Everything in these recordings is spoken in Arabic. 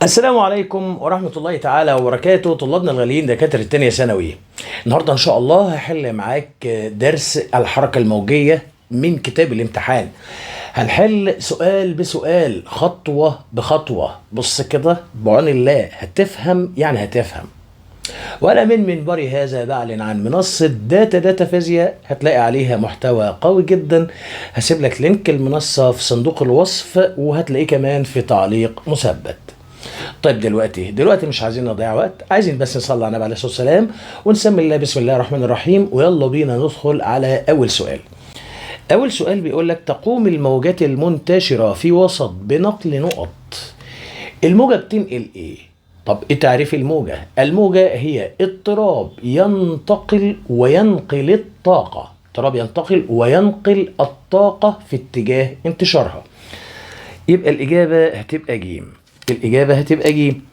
السلام عليكم ورحمة الله تعالى وبركاته. طلابنا الغاليين دكاترة التانية ثانوي، النهاردة إن شاء الله هحل معاك درس الحركة الموجية من كتاب الامتحان. هنحل سؤال بسؤال، خطوة بخطوة. بص كده بعون الله هتفهم، يعني هتفهم. وأنا من منبري هذا بعلن عن منصة داتا فيزياء، هتلاقي عليها محتوى قوي جدا. هسيب لك لينك المنصة في صندوق الوصف، وهتلاقيه كمان في تعليق مثبت. طيب دلوقتي مش عايزين نضيع وقت، عايزين بس نصلي على النبي عليه الصلاة والسلام ونسمي الله. بسم الله الرحمن الرحيم، ويلا بينا ندخل على أول سؤال. أول سؤال بيقول لك: تقوم الموجات المنتشرة في وسط بنقل نقط. الموجة بتنقل إيه؟ طب إيه تعريف الموجة؟ الموجة هي اضطراب ينتقل وينقل الطاقة، اضطراب ينتقل وينقل الطاقة في اتجاه انتشارها. يبقى الإجابة هتبقى جيم. الإجابة هتبقى جيم.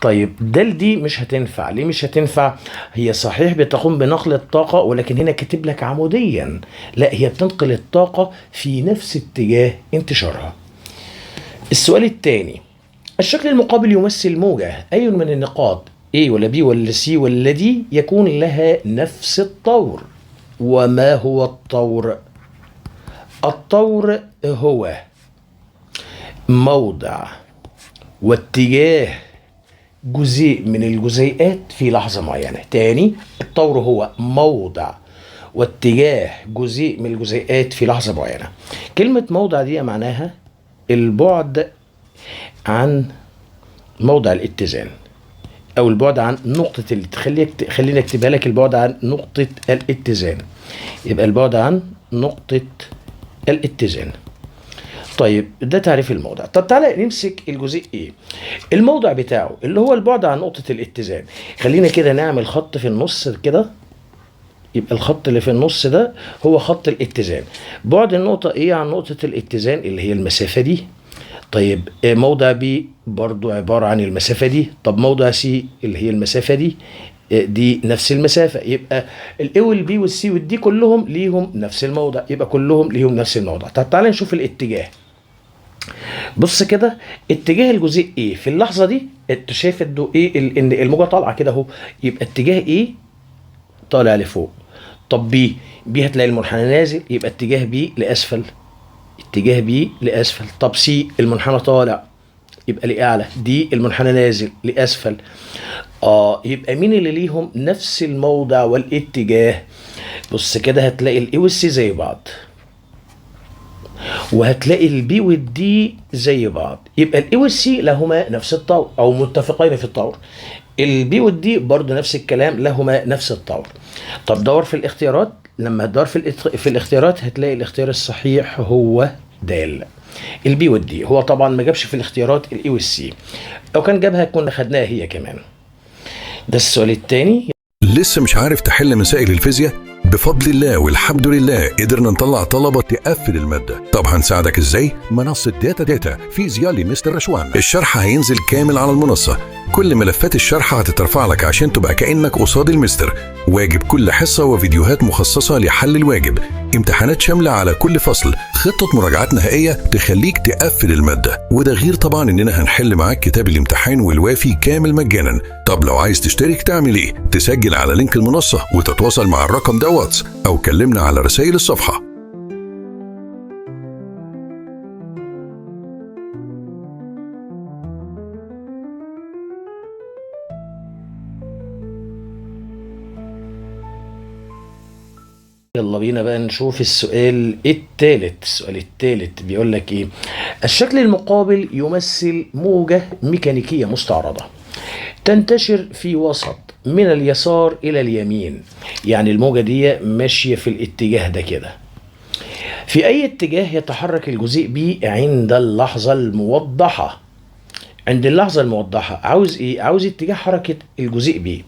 طيب دي مش هتنفع. ليه مش هتنفع؟ هي صحيح بتقوم بنقل الطاقة، ولكن هنا كاتب لك عموديا، لا هي بتنقل الطاقة في نفس اتجاه انتشارها. السؤال الثاني: الشكل المقابل يمثل موجة، أي من النقاط A ولا B ولا C ولا D يكون لها نفس الطور؟ وما هو الطور؟ الطور هو موضع واتجاه جزيء من الجزيئات في لحظة معينة. تاني، الطور هو موضع واتجاه جزيء من الجزيئات في لحظة معينة. كلمة موضع دي معناها البعد عن موضع الاتزان، أو البعد عن نقطة خليني أكتبها لك: البعد عن نقطة الاتزان. يبقى البعد عن نقطة الاتزان. طيب ده تعريف الموضع. طب تعالى نمسك الجزيء ايه، الموضع بتاعه اللي هو البعد عن نقطة الاتزان. خلينا كده نعمل خط في النص كده، يبقى الخط اللي في النص ده هو خط الاتزان. بعد النقطة ايه عن نقطة الاتزان اللي هي المسافة دي. طيب موضع بي برضو عبارة عن المسافة دي. طب موضع سي اللي هي المسافة دي نفس المسافة. يبقى الاي والبي والسي والدي كلهم ليهم نفس الموضع، يبقى كلهم ليهم نفس الموضع. طب تعالى نشوف الاتجاه. بص كده، اتجاه الجزيء ايه في اللحظه دي، انت شايف ايه ان الموجه طالعه كده اهو، يبقى اتجاه ايه طالع لفوق. طب بي هتلاقي المنحنى نازل، يبقى اتجاه بي لاسفل. اتجاه بي لاسفل. طب سي المنحنى طالع، يبقى لاعلى. دي المنحنى نازل لاسفل. يبقى مين اللي ليهم نفس الموضع والاتجاه؟ بص كده هتلاقي الاي والسي زي بعض، وهتلاقي البي والدي زي بعض. يبقى الاي والسي لهما نفس الطور او متفقين في الطور. البي والدي برضو نفس الكلام، لهما نفس الطور. طب دور في الاختيارات. لما تدور في الاختيارات هتلاقي الاختيار الصحيح هو د، البي والدي. هو طبعا ما جابش في الاختيارات الاي والسي، لو كان جابها كنا خدناها هي كمان. ده السؤال الثاني. لسه مش عارف تحل مسائل الفيزياء؟ بفضل الله والحمد لله قدرنا نطلع طلبة تقفل المادة. طب هنساعدك ازاي؟ منصة داتا فيزياء لمستر رشوان. الشرح هينزل كامل على المنصة، كل ملفات الشرح هتترفع لك عشان تبقى كأنك قصاد المستر. واجب كل حصة وفيديوهات مخصصة لحل الواجب، امتحانات شاملة على كل فصل، خطة مراجعات نهائية تخليك تقفل المادة. وده غير طبعا اننا هنحل معاك كتاب الامتحان والوافي كامل مجانا. طب لو عايز تشترك تعمل ايه؟ تسجل على لينك المنصة وتتواصل مع الرقم ده واتس، او كلمنا على رسائل الصفحة. يلا بينا بقى نشوف السؤال الثالث. السؤال الثالث بيقول لك ايه: الشكل المقابل يمثل موجة ميكانيكية مستعرضة تنتشر في وسط من اليسار الى اليمين. يعني الموجة دي ماشية في الاتجاه ده كده. في اي اتجاه يتحرك الجزيء بي عند اللحظة الموضحة؟ عند اللحظة الموضحة عاوز ايه؟ عاوز اتجاه حركة الجزيء بي.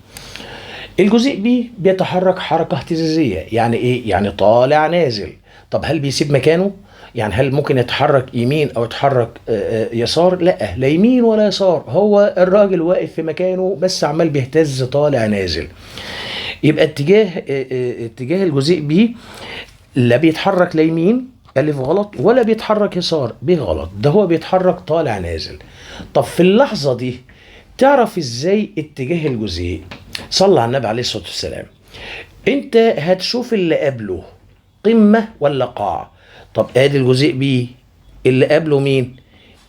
الجزيء بي بيتحرك حركة اهتزازية، يعني ايه؟ يعني طالع نازل. طب هل بيسيب مكانه؟ يعني هل ممكن يتحرك يمين او يتحرك يسار؟ لا يمين ولا يسار، هو الراجل واقف في مكانه بس عمال بيهتز طالع نازل. يبقى اتجاه الجزيء بي لا بيتحرك لا يمين ألف غلط، ولا بيتحرك يسار ب غلط، ده هو بيتحرك طالع نازل. طب في اللحظة دي تعرف ازاي اتجاه الجزيء؟ صلى على النبي عليه الصلاة والسلام. انت هتشوف اللي قبله قمة ولا قاع. طب ادي الجزيء بي، اللي قبله مين؟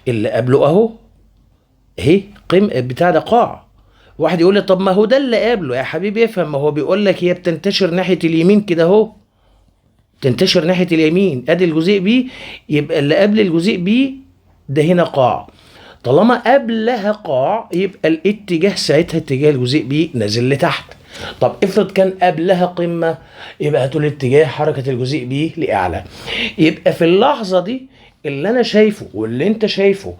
اللي قبله اهو، اهي بتاع ده قاع. واحد يقول لي طب ما هو ده اللي قبله يا حبيبي، افهم، ما هو بيقول لك هي بتنتشر ناحية اليمين كده اهو، تنتشر ناحية اليمين، ادي الجزيء بي، يبقى اللي قبل الجزيء بي ده هنا قاع. طالما قبلها قاع يبقى الاتجاه ساعتها اتجاه الجزيء بي نازل لتحت. طب افرض كان قبلها قمة، يبقى هتقول اتجاه حركة الجزيء بي لأعلى. يبقى في اللحظة دي اللي انا شايفه واللي انت شايفه،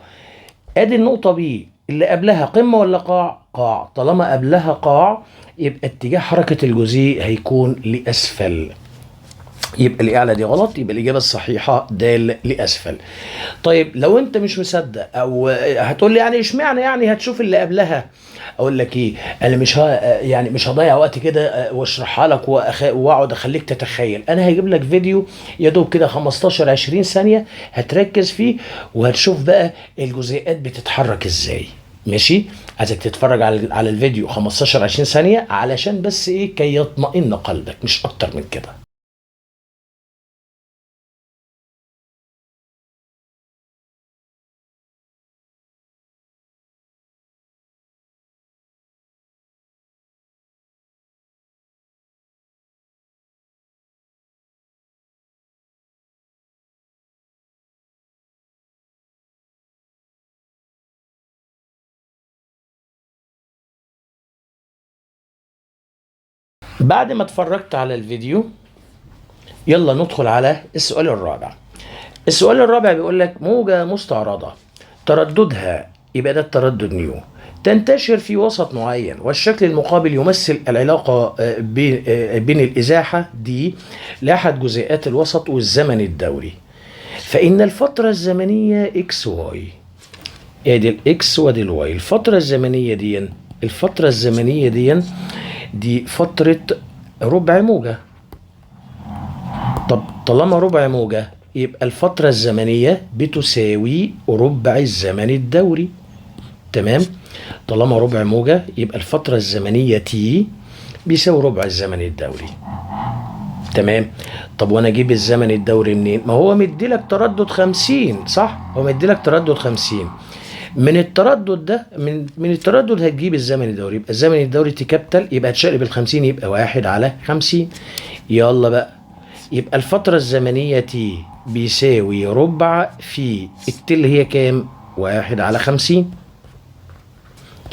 ادي النقطة بي اللي قبلها قمة ولا قاع؟ قاع. طالما قبلها قاع يبقى اتجاه حركة الجزيء هيكون لأسفل. يبقى الإعلى دي غلط، يبقى الإجابة الصحيحة د لأسفل. طيب لو أنت مش مصدق أو هتقول لي يعني إشمعنى يعني هتشوف اللي قبلها، أقول لك إيه، أنا مش يعني مش هضيع وقت كده وأشرحها لك وأقعد أخليك تتخيل. أنا هجيب لك فيديو يا دوب كده 15 20 ثانية هتركز فيه وهتشوف بقى الجزيئات بتتحرك إزاي. ماشي؟ عايزك تتفرج على الفيديو 15 20 ثانية علشان بس إيه، كي يطمئن قلبك، مش أكتر من كده. بعد ما اتفرجت على الفيديو يلا ندخل على السؤال الرابع. السؤال الرابع بيقول لك موجة مستعرضة ترددها، يبقى ده التردد نيو، تنتشر في وسط معين والشكل المقابل يمثل العلاقة بين الإزاحة دي لأحد جزيئات الوسط والزمن الدوري، فإن الفترة الزمنية إكس واي. ادي الإكس وادي الواي. الفترة الزمنية دي فترة ربع موجة. طب طالما ربع موجة يبقى الفترة الزمنية بتساوي ربع الزمن الدوري. تمام؟ طالما ربع موجة يبقى الفترة الزمنية تي بيساوي ربع الزمن الدوري. تمام؟ طب وانا اجيب الزمن الدوري منين؟ ما هو مديلك تردد 50 صح؟ هو مديلك تردد 50. من التردد ده من التردد هتجيب الزمن الدوري، يبقى الزمن الدوري تي كابيتال، يبقى هتشقلب ال50 يبقى 1 على 50. يلا بقى، يبقى الفترة الزمنية تي بيساوي ربع في التي اللي هي كام؟ 1 على 50.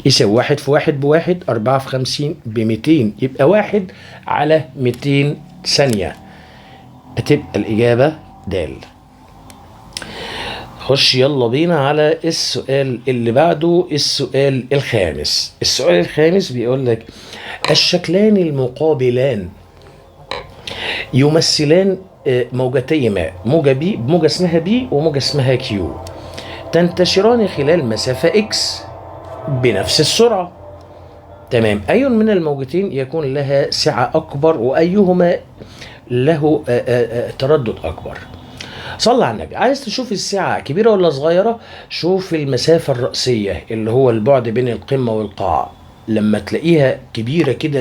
يساوي 1 في 1 بواحد، 4 في 50 ب200، يبقى 1 على 200 ثانية. هتبقى الإجابة د. خش يلا بينا على السؤال اللي بعده، السؤال الخامس. السؤال الخامس بيقول لك الشكلان المقابلان يمثلان موجتي ماء، موجة اسمها بي وموجة اسمها كيو، تنتشران خلال مسافة اكس بنفس السرعة. تمام؟ أي من الموجتين يكون لها سعة أكبر وأيهما له تردد أكبر؟ صلى على النبي. عايز تشوف السعة كبيرة ولا صغيرة؟ شوف المسافة الرأسية اللي هو البعد بين القمة والقاع، لما تلاقيها كبيرة كده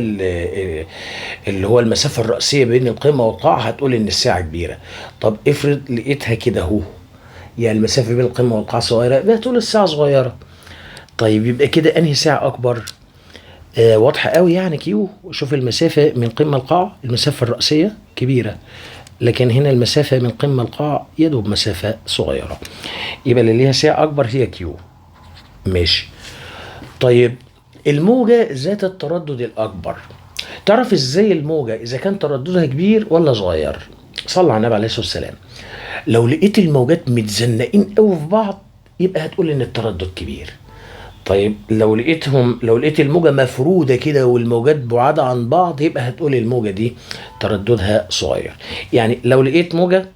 اللي هو المسافة الرأسية بين القمة والقاع هتقول إن الساعة كبيرة. طب افرض لقيتها كده اهو، يعني المسافة بين القمة والقاع صغيرة، يبقى هتقول الساعة صغيرة. طيب يبقى كده أنهي ساعة أكبر؟ واضحة قوي يعني كيو. شوف المسافة من قمة القاع، المسافة الرأسية كبيرة، لكن هنا المسافة من قمة القاع يدوب مسافة صغيرة، يبقى اللي ليها ساعة أكبر هي كيو. ماشي. طيب الموجة ذات التردد الأكبر، تعرف ازاي الموجة إذا كان ترددها كبير ولا صغير؟ صلى على النبي عليه الصلاة والسلام. لو لقيت الموجات متزنقين قوي في بعض يبقى هتقول إن التردد كبير. طيب لو لقيت الموجة مفرودة كده والموجات بعاد عن بعض يبقى هتقول الموجة دي ترددها صغير. يعني لو لقيت موجة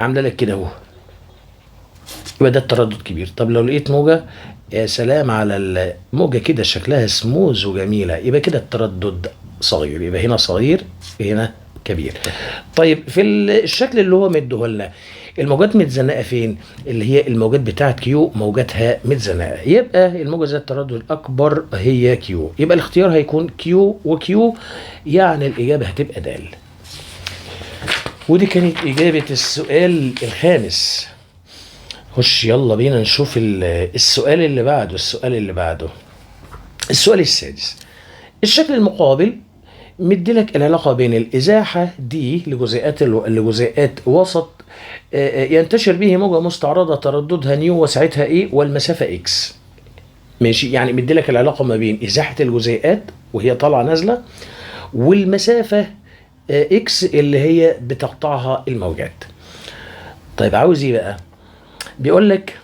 عاملة لك كده اهو يبقى ده التردد كبير. طب لو لقيت موجة، يا سلام على الموجة كده شكلها سموز وجميلة، يبقى كده التردد صغير. يبقى هنا صغير هنا كبير. طيب في الشكل اللي هو مديه لنا، الموجات متزنقه فين؟ اللي هي الموجات بتاعه كيو موجاتها متزنقه، يبقى الموجه ذات التردد الاكبر هي كيو، يبقى الاختيار هيكون كيو وكيو، يعني الاجابه هتبقى د. ودي كانت اجابه السؤال الخامس. خش يلا بينا نشوف السؤال اللي بعده. السؤال السادس. الشكل المقابل مديلك العلاقة بين الإزاحة دي لجزيئات وسط ينتشر به موجة مستعرضة ترددها نيو وسعتها ايه والمسافة اكس. ماشي، يعني مديلك العلاقة ما بين إزاحة الجزيئات وهي طالعة نازلة والمسافة اكس اللي هي بتقطعها الموجات. طيب عاوز ايه بقى؟ بيقول لك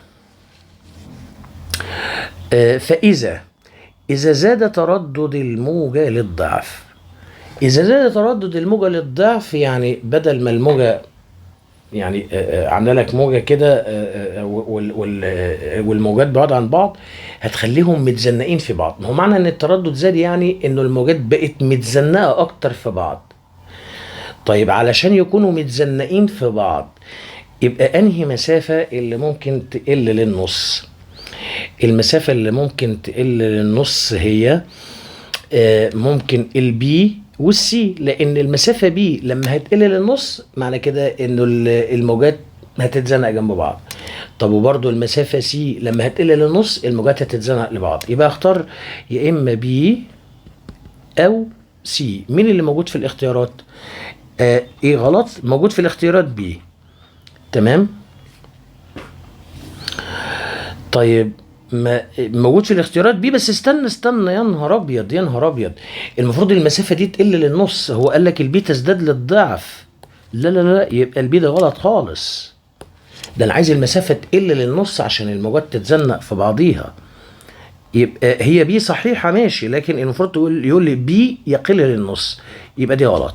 فإذا زاد تردد الموجة للضعف. إذا زاد تردد الموجة للضعف، يعني بدل ما الموجة يعني عامله لك موجة كده والموجات بعاد عن بعض، هتخليهم متزنقين في بعض. ما هو معنى ان التردد زاد يعني انه الموجات بقت متزنقة اكتر في بعض. طيب علشان يكونوا متزنقين في بعض، يبقى انهي مسافة اللي ممكن تقل للنص؟ المسافة اللي ممكن تقل للنص هي ممكن البي والسي، لان المسافة بي لما هتقل للنص معنى كده انه الموجات هتتزنق جنب بعض. طب وبرضو المسافة سي لما هتقل للنص الموجات هتتزنق لبعض. يبقى اختار يا اما بي او سي. مين اللي موجود في الاختيارات؟ ايه غلط؟ موجود في الاختيارات بي. تمام. طيب ما موجود في الاختيارات بي، بس استنى يا نهار ابيض المفروض المسافه دي تقل للنص. هو قال لك البي تزداد للضعف. لا، يبقى البي ده غلط خالص. ده انا عايز المسافه تقل للنص عشان الموجات تتزنق في بعضيها. يبقى هي بي صحيحه ماشي، لكن المفروض يقول لي بي يقل للنص، يبقى دي غلط.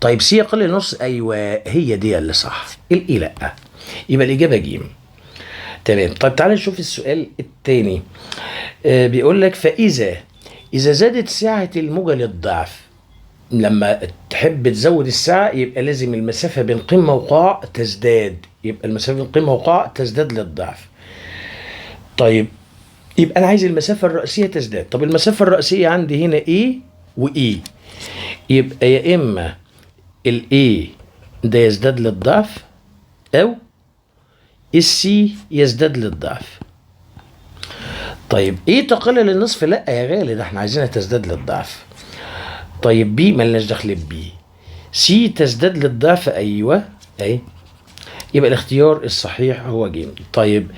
طيب سي يقل للنص، ايوه هي دي اللي صح. الاي لا، يبقى الاجابه جيم. تمام. طيب تعالى نشوف السؤال الثاني. بيقول لك فإذا زادت سعة الموجة للضعف. لما تحب تزود السعة يبقى لازم المسافة بين قمة وقاع تزداد، يبقى المسافة بين قمة وقاع تزداد للضعف. طيب يبقى أنا عايز المسافة الرئيسية تزداد. طب المسافة الرئيسية عندي هنا A و E، يبقى يا إما ال A ده يزداد للضعف أو السي يزداد للضعف. طيب ايه تقل للنصف؟ لا يا غالي، ده احنا عايزينها تزداد للضعف. طيب بي مالناش دخل ببي. سي تزداد للضعف، ايوه اهي، يبقى الاختيار الصحيح هو جيم. طيب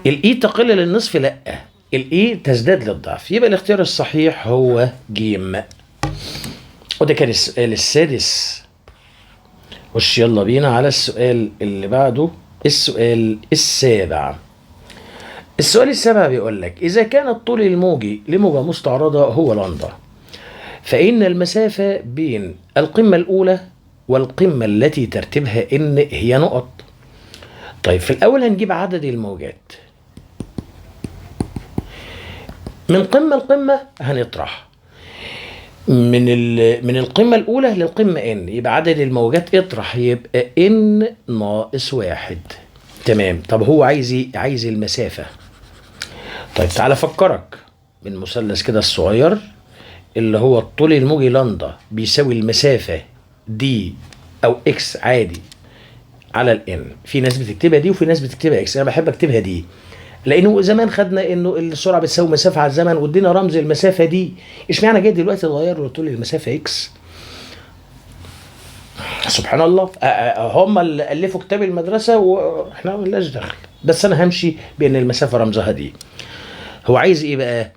الاي تقل للنصف؟ لا، الاي تزداد للضعف، يبقى الاختيار الصحيح هو جيم. وده كان السؤال السادس. وش يلا بينا على السؤال اللي بعده، السؤال السابع. السؤال السابع بيقول لك إذا كان الطول الموجي لموجة مستعرضة هو لندا، فإن المسافة بين القمة الأولى والقمة التي ترتيبها إن هي نقط. طيب في الأول هنجيب عدد الموجات من قمة لقمة، هنطرح من القمة الأولى للقمة N، يبقى عدد الموجات اطرح يبقى N ناقص 1. تمام. طب هو عايز ايه؟ عايز المسافة. طيب تعالى فكرك من مثلث كده الصغير اللي هو الطول الموجي لندا بيساوي المسافة دي أو إكس عادي على الإن. في ناس بتكتبها دي وفي ناس بتكتبها إكس، أنا بحب أكتبها دي لانه زمان خدنا انه السرعه بتساوي مسافه على الزمن وادينا رمز المسافه دي. اشمعنى جاي دلوقتي تغير له طول المسافه اكس؟ سبحان الله. هم اللي الفوا كتاب المدرسه واحنا مالناش دخل، بس انا همشي بان المسافه رمزها دي. هو عايز ايه بقى؟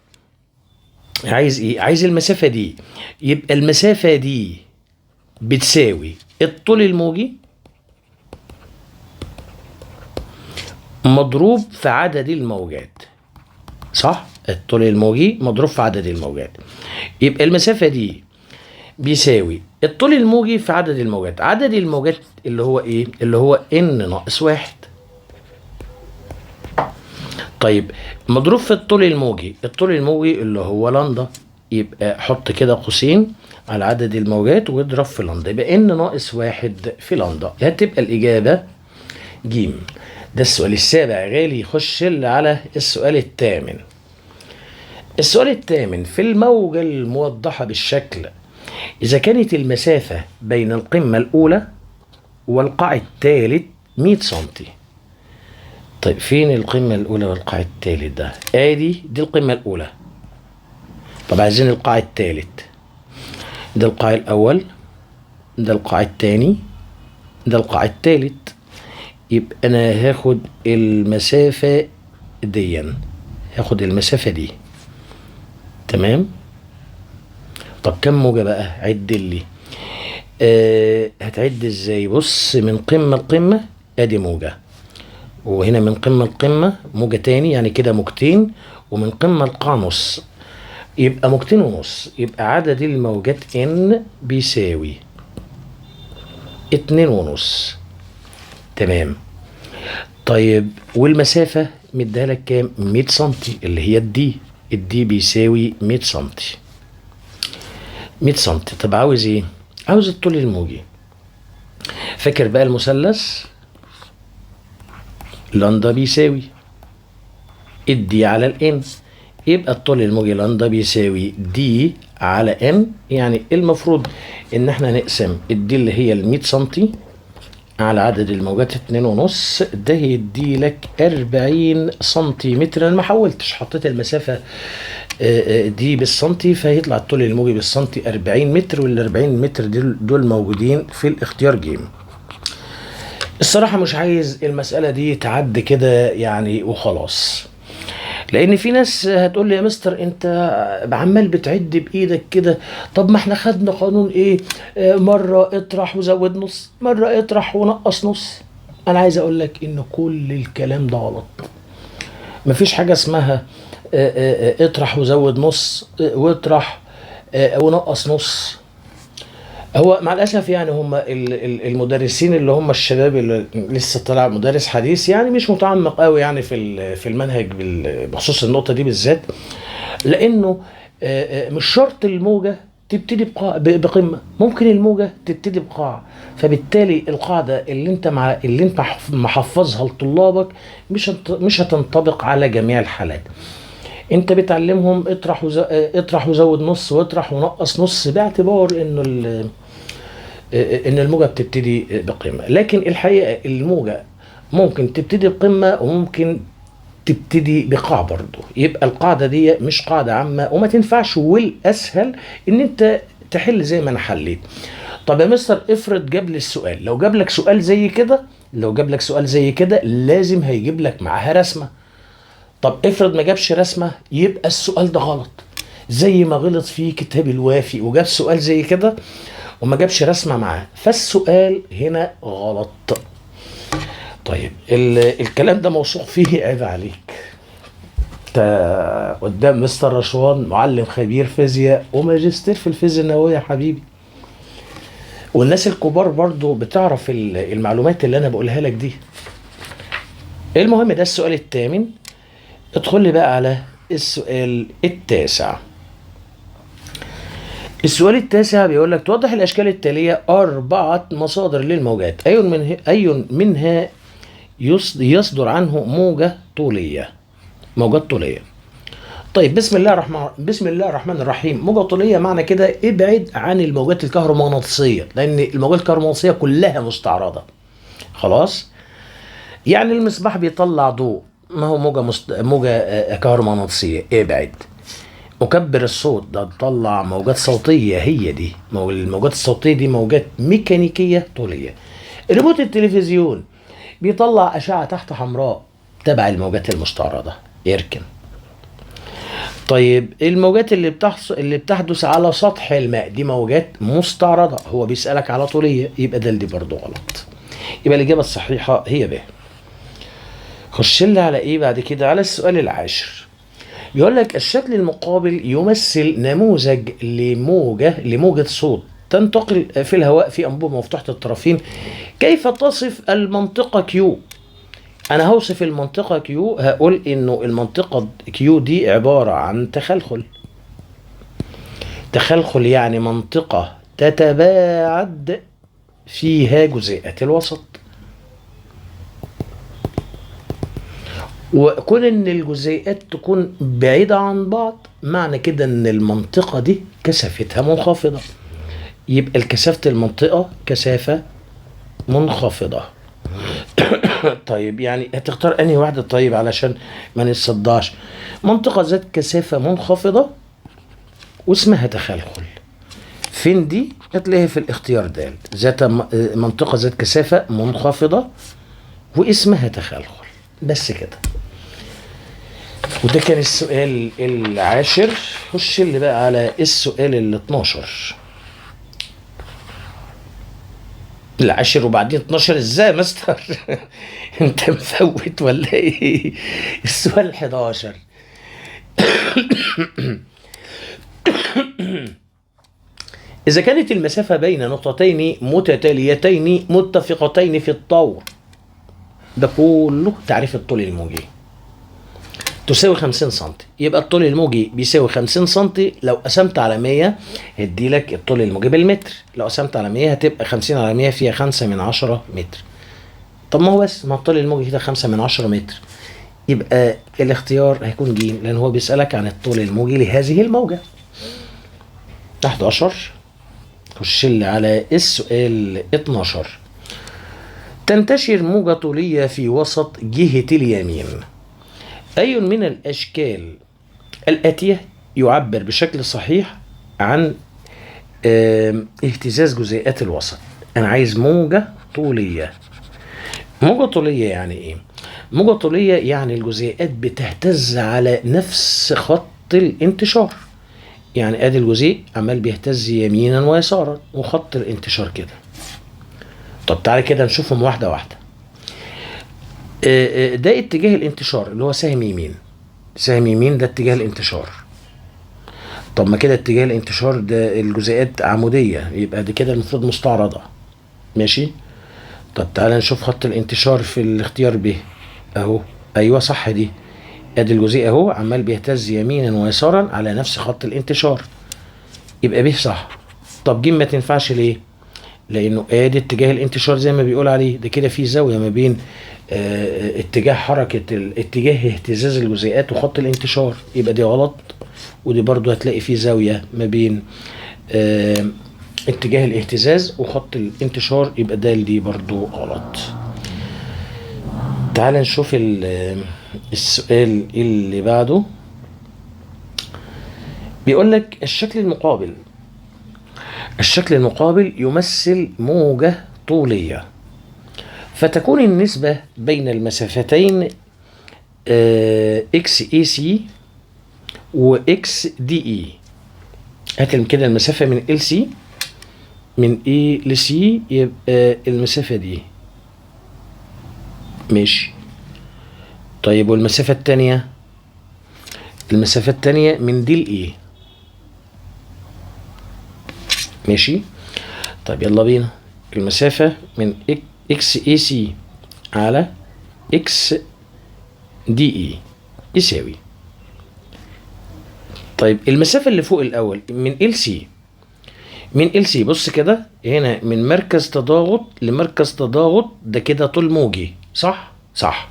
عايز ايه؟ عايز المسافه دي. يبقى المسافه دي بتساوي الطول الموجي مضروب في عدد الموجات، صح؟ الطول الموجي مضروب في عدد الموجات. يبقى المسافة دي بيساوي الطول الموجي في عدد الموجات. عدد الموجات اللي هو ايه؟ اللي هو n ناقص 1. طيب مضروب في الطول الموجي، الطول الموجي اللي هو لندا يبقى حط كده قوسين على عدد الموجات واضرب في لندا، يبقى ان ناقص 1 في لندا. هتبقى الإجابة جيم. ده السؤال السابع. غالي يخش على السؤال الثامن. السؤال الثامن: في الموجة الموضحة بالشكل، إذا كانت المسافة بين القمة الأولى والقاع الثالث 100 سنتي. طيب فين القمة الأولى والقاع الثالث ده؟ دي القمة الأولى. طب عايزين القاع الثالث. ده القاع الأول، ده القاع الثاني، ده القاع الثالث. يبقى أنا هاخد المسافة دي، هاخد المسافة دي. تمام. طب كم موجة بقى؟ عد لي. هتعد ازاي؟ بص، من قمة لقمة ادي موجة، وهنا من قمة لقمة موجة تاني، يعني كده موجتين، ومن قمة لقاع نص، يبقى موجتين ونص. يبقى عدد الموجات ان بيساوي 2.5. تمام. طيب والمسافة مديها لك كام؟ 100 سنتي، اللي هي الدي بيساوي 100 سنتي. 100 سنتي. طب عاوز ايه؟ عاوز الطول الموجي. فاكر بقى المثلث؟ لندا بيساوي الدي على الان، يبقى الطول الموجي لندا بيساوي دي على ان. يعني المفروض ان احنا نقسم الدي اللي هي ال 100 سنتي على عدد الموجات 2.5، ده يدي لك 40 سنتيمتر. انا ما حولتش، حطيت المسافة دي بالسنتي، فهيطلع الطول الموجي بالسنتي 40 متر، وال 40 متر دول موجودين في الاختيار جيم. الصراحة مش عايز المسألة دي تعدي كده يعني وخلاص، لان في ناس هتقول لي يا مستر انت عمال بتعد بايدك كده. طب ما احنا خدنا قانون ايه؟ مرة اطرح وزود نص، مرة اطرح ونقص نص. انا عايز اقول لك ان كل الكلام ده غلط. مفيش حاجة اسمها اطرح وزود نص، واطرح ونقص نص. هو مع الاسف يعني هم المدرسين اللي هم الشباب اللي لسه طالع مدرس حديث، يعني مش متعمق قوي يعني في المنهج بخصوص النقطه دي بالذات، لانه مش شرط الموجه تبتدي بقمه، ممكن الموجه تبتدي بقاع. فبالتالي القاعده اللي انت محفظها لطلابك مش هتنطبق على جميع الحالات. انت بتعلمهم اطرح وزود نص، واطرح ونقص نص، باعتبار انه ان الموجة بتبتدي بقمة. لكن الحقيقة الموجة ممكن تبتدي بقمة وممكن تبتدي بقاع برضه. يبقى القاعدة دي مش قاعدة عامة وما تنفعش، والاسهل ان انت تحل زي ما انا حليت. طب يا مستر افرض جاب لي السؤال، لو جاب لك سؤال زي كده لازم هيجيب لك معاها رسمة. طب افرض ما جابش رسمة، يبقى السؤال ده غلط، زي ما غلط في كتاب الوافي وجاب سؤال زي كده وما جابش رسمة معاه، فالسؤال هنا غلط. طيب الكلام ده موثوق فيه، عيب عليك. قدام مستر رشوان معلم خبير فيزياء وماجستير في الفيزياء النووية يا حبيبي، والناس الكبار برضو بتعرف المعلومات اللي انا بقولها لك دي. المهم ده السؤال الثامن. ادخل لي بقى على السؤال التاسع. السؤال التاسع بيقول لك توضح الاشكال التاليه 4 مصادر للموجات، اي منها يصدر عنه موجات طوليه. طيب بسم الله الرحمن الرحيم. موجه طوليه معنى كده ابعد عن الموجات الكهرومغناطيسيه، لان الموجات الكهرومغناطيسيه كلها مستعرضه. خلاص، يعني المصباح بيطلع ضوء، ما هو موجه كهرومغناطيسيه، ابعد. مكبر الصوت ده بيطلع موجات صوتيه، هي دي الموجات الصوتيه دي موجات ميكانيكيه طوليه. ريموت التلفزيون بيطلع اشعه تحت حمراء تبع الموجات المستعرضه، يركن. طيب الموجات اللي بتحدث على سطح الماء دي موجات مستعرضه، هو بيسالك على طوليه، يبقى دي برضو غلط. يبقى الاجابه الصحيحه هي ب. خش لي على ايه بعد كده؟ على السؤال العاشر. بيقول لك الشكل المقابل يمثل نموذج لموجة صوت تنتقل في الهواء في أنبوبة مفتوحة الطرفين. كيف تصف المنطقة كيو؟ أنا هوصف المنطقة كيو، هقول إنه المنطقة كيو دي عبارة عن تخلخل. تخلخل يعني منطقة تتباعد فيها جزيئات الوسط. وكون ان الجزيئات تكون بعيدة عن بعض معنى كده ان المنطقة دي كثافتها منخفضة، يبقى الكثافة المنطقة كثافة منخفضة. طيب يعني هتختار انهي واحدة طيب علشان ما نتصدعش؟ منطقة ذات كثافة منخفضة واسمها تخلخل. فين دي؟ هتلاقيها في الاختيار د، منطقة ذات كثافة منخفضة واسمها تخلخل. بس كده. وده كان السؤال العاشر. خش اللي بقى على السؤال ال 12. العاشر وبعدين 12 ازاي يا مستر؟ انت مفوت ولا ايه؟ السؤال ال 11. إذا كانت المسافة بين نقطتين متتاليتين متفقتين في الطور، ده كله تعريف الطول الموجي، تساوي 50 سم، يبقى الطول الموجي بيساوي 50 سم. لو قسمت على 100 هيدي لك الطول الموجي بالمتر، لو قسمت على 100 هتبقى 50 على 100 فيها 5 من 10 متر. طب ما هو بس ما الطول الموجي كده 5 من 10 متر، يبقى الاختيار هيكون ج، لأن هو بيسألك عن الطول الموجي لهذه الموجة. 11. خش لي على السؤال 12. تنتشر موجة طولية في وسط جهة اليمين. أي من الأشكال الآتية يعبر بشكل صحيح عن اهتزاز جزيئات الوسط؟ أنا عايز موجة طولية. موجة طولية يعني إيه؟ موجة طولية يعني الجزيئات بتهتز على نفس خط الانتشار. يعني ادي الجزيء عمال بيهتز يمينا ويسارا وخط الانتشار كده. طب تعالى كده نشوفهم واحده واحده. ده اتجاه الانتشار اللي هو سهم يمين، سهم يمين ده اتجاه الانتشار. طب ما كده اتجاه الانتشار ده الجزيئات عموديه، يبقى دي كده المفروض مستعرضه. ماشي. طب تعالى نشوف خط الانتشار في الاختيار ب اهو. ايوه صح، دي ادي الجزيء اهو عمال بيهتز يمينا ويسارا على نفس خط الانتشار، يبقى ب صح. طب ج ما تنفعش ليه؟ لانه ادي اتجاه الانتشار زي ما بيقول عليه، ده كده في زاويه ما بين اتجاه حركه اتجاه اهتزاز الجزيئات وخط الانتشار، يبقى دي غلط. ودي برضو هتلاقي في زاويه ما بين اتجاه الاهتزاز وخط الانتشار، يبقى دي برضو غلط. تعال نشوف السؤال اللي بعده. بيقول لك الشكل المقابل. الشكل المقابل يمثل موجة طولية، فتكون النسبة بين المسافتين اكس اي سي واكس دي اي. هات كده المسافة من ال سي، من اي لسي، يبقى المسافة دي. ماشي. طيب والمسافة التانية؟ المسافة التانية من دي لإيه. ماشي. طيب يلا بينا. المسافة من اكس اي سي على اكس دي اي يساوي. طيب المسافة اللي فوق الأول من ال سي، من ال سي بص كده هنا من مركز تضاغط لمركز تضاغط، ده كده طول موجي صح؟ صح.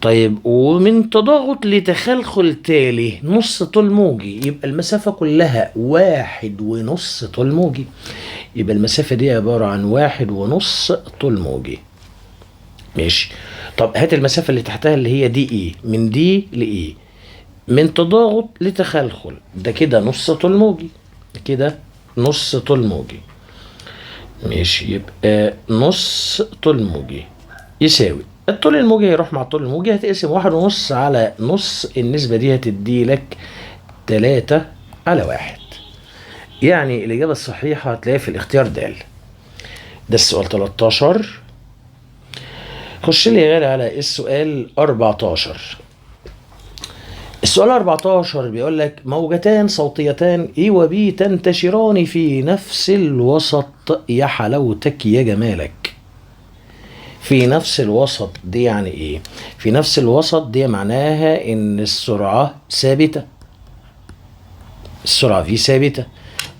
طيب ومن تضاغط لتخلخل تالي نص طول موجي، يبقى المسافة كلها 1.5 طول موجي، يبقى المسافة دي عبارة عن 1.5 طول موجي. ماشي. طب هات المسافة اللي تحتها اللي هي دي اي، من دي لاي من تضاغط لتخلخل، ده كده نص طول موجي، كده نص طول موجي. ماشي. يبقى نص طول موجي يساوي الطول الموجي هيروح مع الطول الموجي، هتقسم 1.5 على نص، النسبة دي هتدي لك 3/1. يعني الإجابة الصحيحة هتلاقيها في الاختيار د. ده السؤال 13. خش لي يا غالي على السؤال 14. السؤال 14 بيقول لك موجتان صوتيتان A و B تنتشران في نفس الوسط، يا حلاوتك يا جمالك. في نفس الوسط دي يعني ايه؟ في نفس الوسط دي معناها ان السرعة ثابتة. السرعة في ثابتة.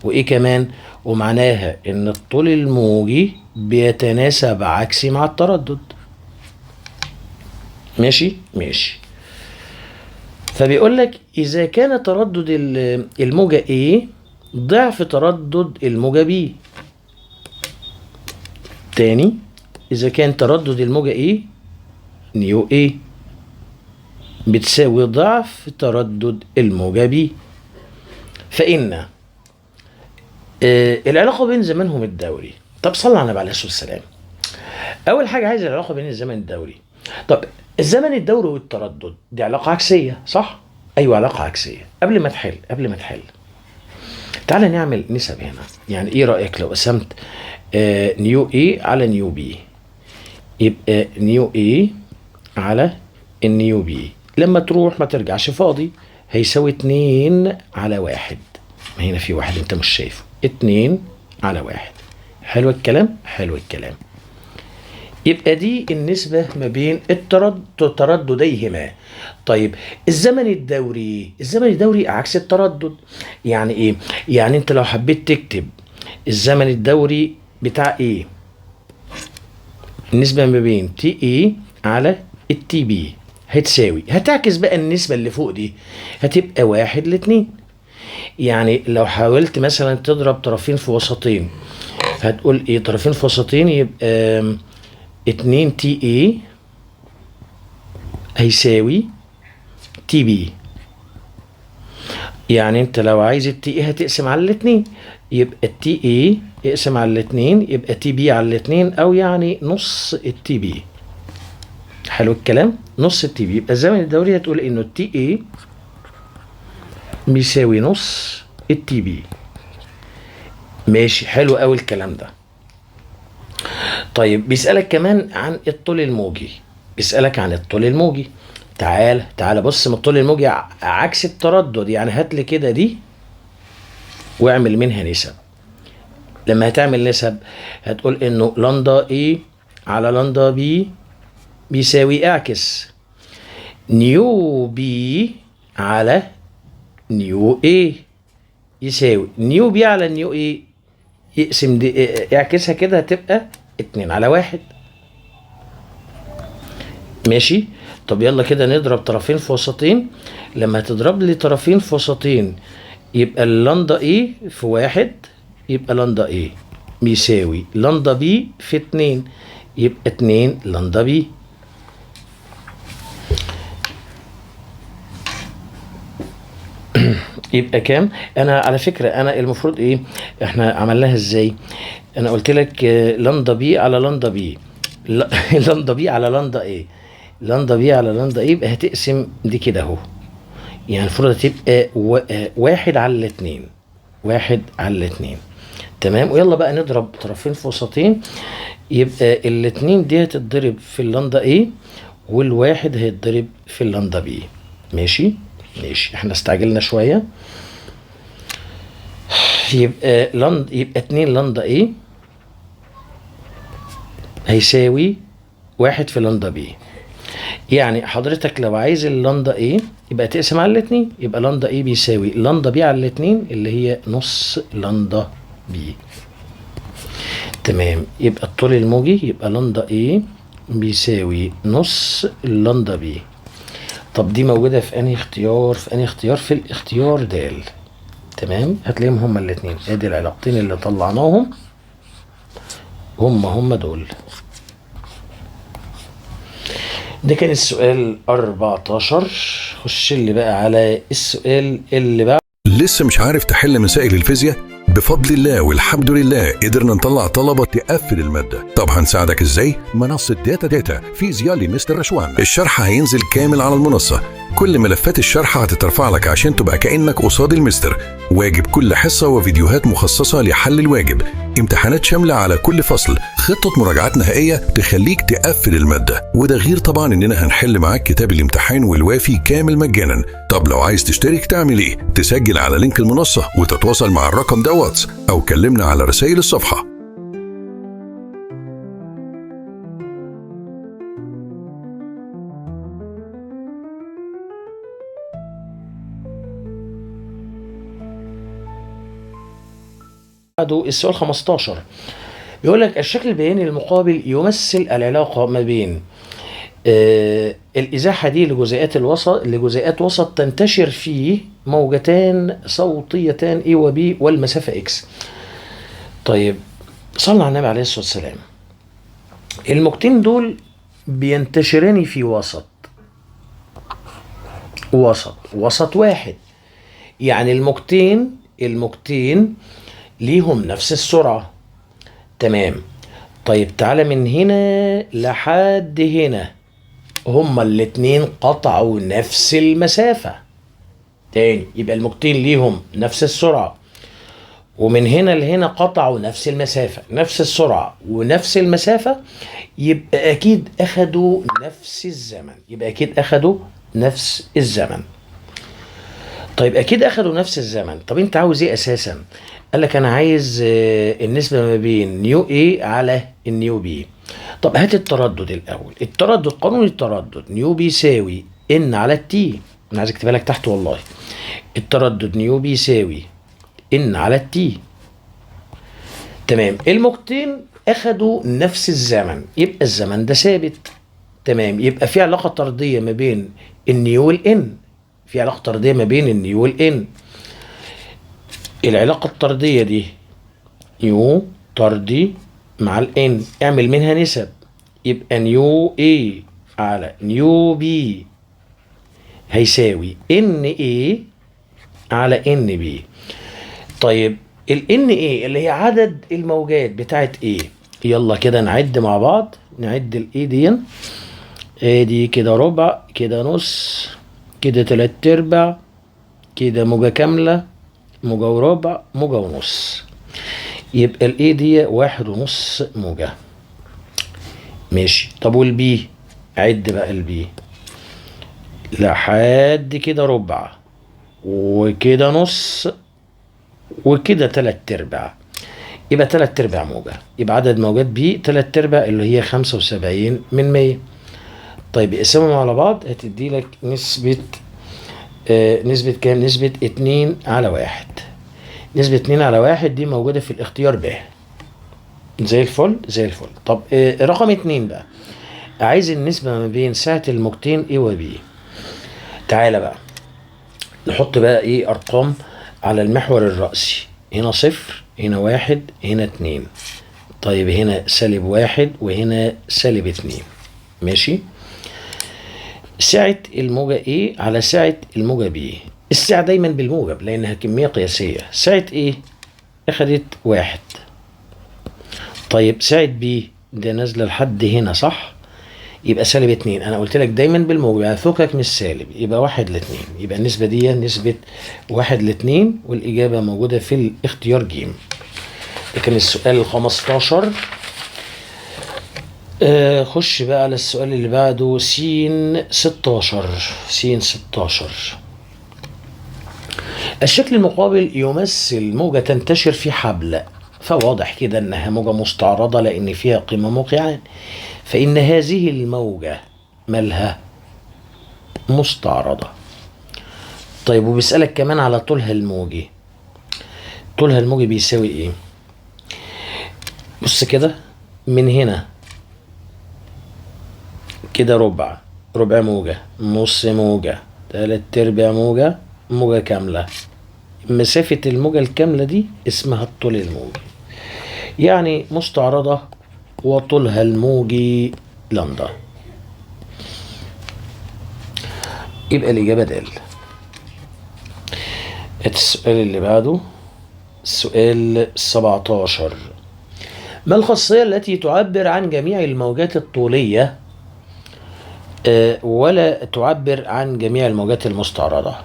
وايه كمان؟ ومعناها ان الطول الموجي بيتناسب عكسي مع التردد. ماشي ماشي. فبيقول لك اذا كان تردد الموجة A ضعف تردد الموجة B. تاني، اذا كان تردد الموجة A نيو A بتساوي ضعف تردد الموجة B، فإن العلاقة بين زمنهم الدوري. طب صلى على النبي عليه الصلاة والسلام. أول حاجة عايز العلاقة بين الزمن الدوري. طب الزمن الدوري والتردد دي علاقة عكسية صح؟ أيوة علاقة عكسية. قبل ما تحل تعالى نعمل نسب هنا. يعني إيه رأيك لو قسمت نيو A على نيو B؟ يبقى نيو A على النيو B لما تروح ما ترجعش فاضي هيساوي 2 على 1. ما هنا في واحد انت مش شايفه. 2 على 1. حلو الكلام؟ حلو الكلام. يبقى دي النسبة ما بين تردديهما. طيب الزمن الدوري عكس التردد. يعني ايه؟ يعني انت لو حبيت تكتب الزمن الدوري بتاع ايه؟ النسبة ما بين تي اي على التي بي هتساوي، هتعكس بقى النسبة اللي فوق دي هتبقى 1:2. يعني لو حاولت مثلا تضرب طرفين في وسطين هتقول ايه؟ طرفين في وسطين يبقى 2 تي اي هيساوي تي بي. يعني انت لو عايز التي اي هتقسم على الاتنين، يبقى التي اي يقسم على الاتنين يبقى تي بي على الاتنين، او يعني نص التي بي. حلو الكلام؟ نص التي بي. يبقى الزمن الدوري هتقول انه التي اي بيساوي نص التي بي. ماشي، حلو قوي الكلام ده. طيب بيسألك كمان عن الطول الموجي. تعال بص، من الطول الموجي عكس التردد. يعني هات لي كده دي واعمل منها نسب. لما هتعمل نسب هتقول انه لندا A على لندا B بيساوي اعكس نيو بي على نيو A يساوي نيو بي على نيو A. يقسم دي اعكسها كده هتبقى 2 على 1. ماشي. طب يلا كده نضرب طرفين في وسطين. لما تضرب لي طرفين في وسطين يبقى اللندا A في 1 يبقى لندا A بيساوي لندا B في 2 يبقى 2 لندا B. يبقى كام؟ انا على فكرة انا المفروض ايه احنا عملناها ازاي؟ انا قلت لك لندا B على لندا B لندا B على لندا A. لندا B على لندا A يبقى هتقسم دي كده اهو. يعني المفروض هتبقى 1/2. 1/2. تمام. ويلا بقى نضرب طرفين في وسطين يبقى الاتنين دي هتتضرب في اللندا A والواحد هيتضرب في اللندا B. ماشي احنا استعجلنا شوية. يبقى 2 لندا A هيساوي 1 في لندا B. يعني حضرتك لو عايز اللندا A يبقى تقسم على الاتنين، يبقى لندا A بيساوي لندا B على الاتنين اللي هي نص لندا B. تمام. يبقى الطول الموجي يبقى لندا A بيساوي نص لندا B. طب دي موجودة في انهي اختيار؟ في الاختيار د. تمام. هتلاقيهم هما الاتنين. ادي العلاقتين اللي طلعناهم هما دول. ده كان السؤال 14. خش اللي بقى على السؤال اللي بقى. لسه مش عارف تحل مسائل الفيزياء؟ بفضل الله والحمد لله قدرنا نطلع طلبة تقفل المادة. طب هنساعدك ازاي؟ منصة داتا فيزياء لمستر رشوان. الشرح هينزل كامل على المنصة. كل ملفات الشرح هتترفع لك عشان تبقى كأنك قصاد المستر. واجب كل حصة وفيديوهات مخصصة لحل الواجب. امتحانات شاملة على كل فصل. خطة مراجعات نهائية تخليك تقفل المادة. وده غير طبعا اننا هنحل معاك كتاب الامتحان والوافي كامل مجانا. طب لو عايز تشترك تعمل ايه؟ تسجل على لينك المنصة وتتواصل مع الرقم ده واتس او كلمنا على رسائل الصفحة. بعده السؤال 15 بيقول لك الشكل البياني المقابل يمثل العلاقة ما بين الإزاحة دي لجزيئات وسط تنتشر فيه موجتان صوتيتان A و B والمسافة X. طيب صلى على النبي عليه الصلاة والسلام. الموجتين دول بينتشران في وسط واحد، يعني الموجتين ليهم نفس السرعة. تمام. طيب تعالى من هنا لحد هنا، هما الاتنين قطعوا نفس المسافة. تاني، يبقى الموجتين ليهم نفس السرعة، ومن هنا لهنا قطعوا نفس المسافة، نفس السرعة ونفس المسافة، يبقى أكيد أخدوا نفس الزمن. طيب أكيد أخدوا نفس الزمن. طب أنت عاوز إيه أساسا؟ قال لك أنا عايز النسبة ما بين نيو A على النيو B. طب هات التردد الأول. قانون التردد نيو بيساوي N على التي. أنا عايز أكتبها لك تحت والله. التردد نيو بيساوي N على التي. تمام. الموجتين أخدوا نفس الزمن، يبقى الزمن ده ثابت. تمام. يبقى في علاقة طردية ما بين النيو والإن. العلاقة الطردية دي نيو طردي مع الإن، اعمل منها نسب، يبقى نيو A على نيو B هيساوي إن A على إن B. طيب ال NA اللي هي عدد الموجات بتاعت A. يلا كده نعد مع بعض، نعد ال A دي كده ربع، كده نص، كده 3/4، كده موجة كاملة، موجة وربع، موجة ونص. يبقى ال A دي 1.5 موجة. ماشي. طب وال B؟ عد بقى ال B لحد كده ربع، وكده نص، وكده 3/4، يبقى 3/4 موجة. يبقى عدد موجات B 3/4 اللي هي 75%. طيب اقسمهم على بعض هتدي لك نسبة كام؟ نسبة 2/1. نسبة 2/1 دي موجودة في الاختيار ب. زي الفل. طب رقم 2 بقى، عايز النسبة ما بين سعة الموجتين A و B. تعالى بقى نحط بقى أرقام على المحور الرأسي. هنا 0، هنا 1، هنا 2. طيب هنا -1 وهنا -2. ماشي. سعة الموجة A على سعة الموجة B. السعة دايما بالموجب لأنها كمية قياسية. سعة A أخدت 1. طيب سعة B ده نازلة لحد هنا صح؟ يبقى -2. أنا قلت لك دايما بالموجب، يعني فكك من السالب، يبقى 1/2. يبقى النسبة دي نسبة 1/2، والإجابة موجودة في الاختيار ج. ده كان السؤال 15. خش بقى على السؤال اللي بعده س 16. الشكل المقابل يمثل موجة تنتشر في حبل، فواضح كده انها موجة مستعرضة لان فيها قمم موقعان، فان هذه الموجة مالها مستعرضة. طيب وبيسألك كمان على طولها الموجي. طولها الموجي بيساوي ايه؟ بص كده، من هنا كده ربع موجة، نص موجة، 3/4 موجة، موجة كاملة. مسافة الموجة الكاملة دي اسمها الطول الموجي، يعني مستعرضة وطولها الموجي لندا. يبقى الإجابة د. السؤال اللي بعده السؤال 17. ما الخاصية التي تعبر عن جميع الموجات الطولية ولا تعبر عن جميع الموجات المستعرضة؟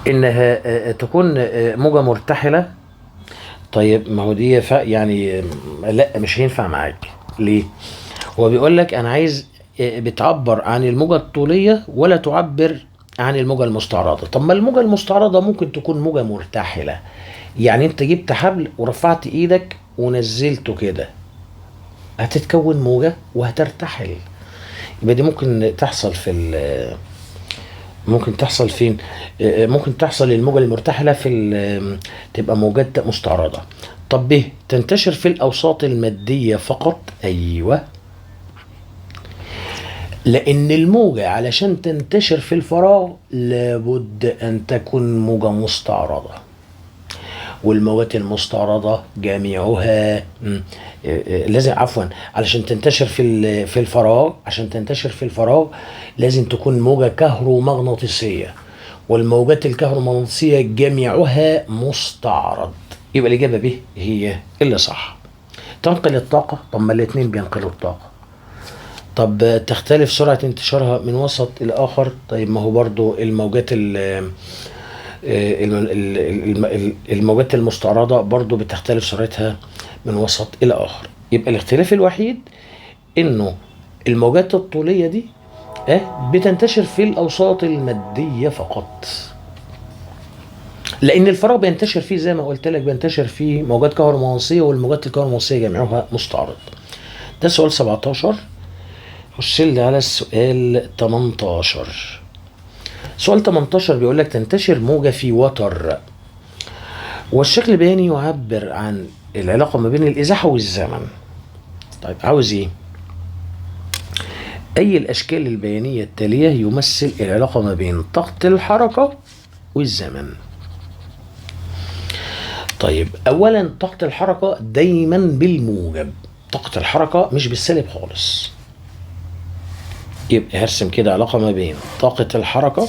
إنها تكون موجة مرتحلة. طيب ما هو دي يعني لا مش هينفع معاك. ليه؟ هو بيقول لك أنا عايز بتعبر عن الموجة الطولية ولا تعبر عن الموجة المستعرضة. طب ما الموجة المستعرضة ممكن تكون موجة مرتحلة، يعني انت جبت حبل ورفعت ايدك ونزلته كده، هتتكون موجة وهترتحل. يبقى دي ممكن تحصل ممكن تحصل فين؟ ممكن تحصل الموجة المرتحلة تبقى موجات مستعرضة. طب ب تنتشر في الأوساط المادية فقط. أيوة، لأن الموجة علشان تنتشر في الفراغ لابد أن تكون موجة مستعرضة، والمواد المستعرضة جميعها لازم، عفوا، علشان تنتشر في الفراغ، عشان تنتشر في الفراغ لازم تكون موجة كهرومغناطيسية، والموجات الكهرومغناطيسية جميعها مستعرض. يبقى الإجابة ب هي اللي صح. تنقل الطاقة، طب ما الاتنين بينقلوا الطاقة. طب تختلف سرعة انتشارها من وسط إلى آخر. طيب ما هو برضو الموجات المستعرضة برضو بتختلف سرعتها من وسط إلى آخر. يبقى الاختلاف الوحيد إنه الموجات الطولية دي بتنتشر في الأوساط المادية فقط، لأن الفراغ بينتشر فيه زي ما قلت لك، بينتشر فيه موجات كهرومغناطيسية، والموجات الكهرومغناطيسية جميعها مستعرض. ده سؤال 17. خش لي على السؤال 18. سؤال 18 بيقول لك تنتشر موجة في وتر، والشكل البياني يعبر عن العلاقة ما بين الإزاحة والزمن. طيب عاوز ايه؟ أي الأشكال البيانية التالية يمثل العلاقة ما بين طاقة الحركة والزمن؟ طيب أولا طاقة الحركة دايما بالموجب، طاقة الحركة مش بالسالب خالص. يبقى هرسم كده علاقة ما بين طاقة الحركة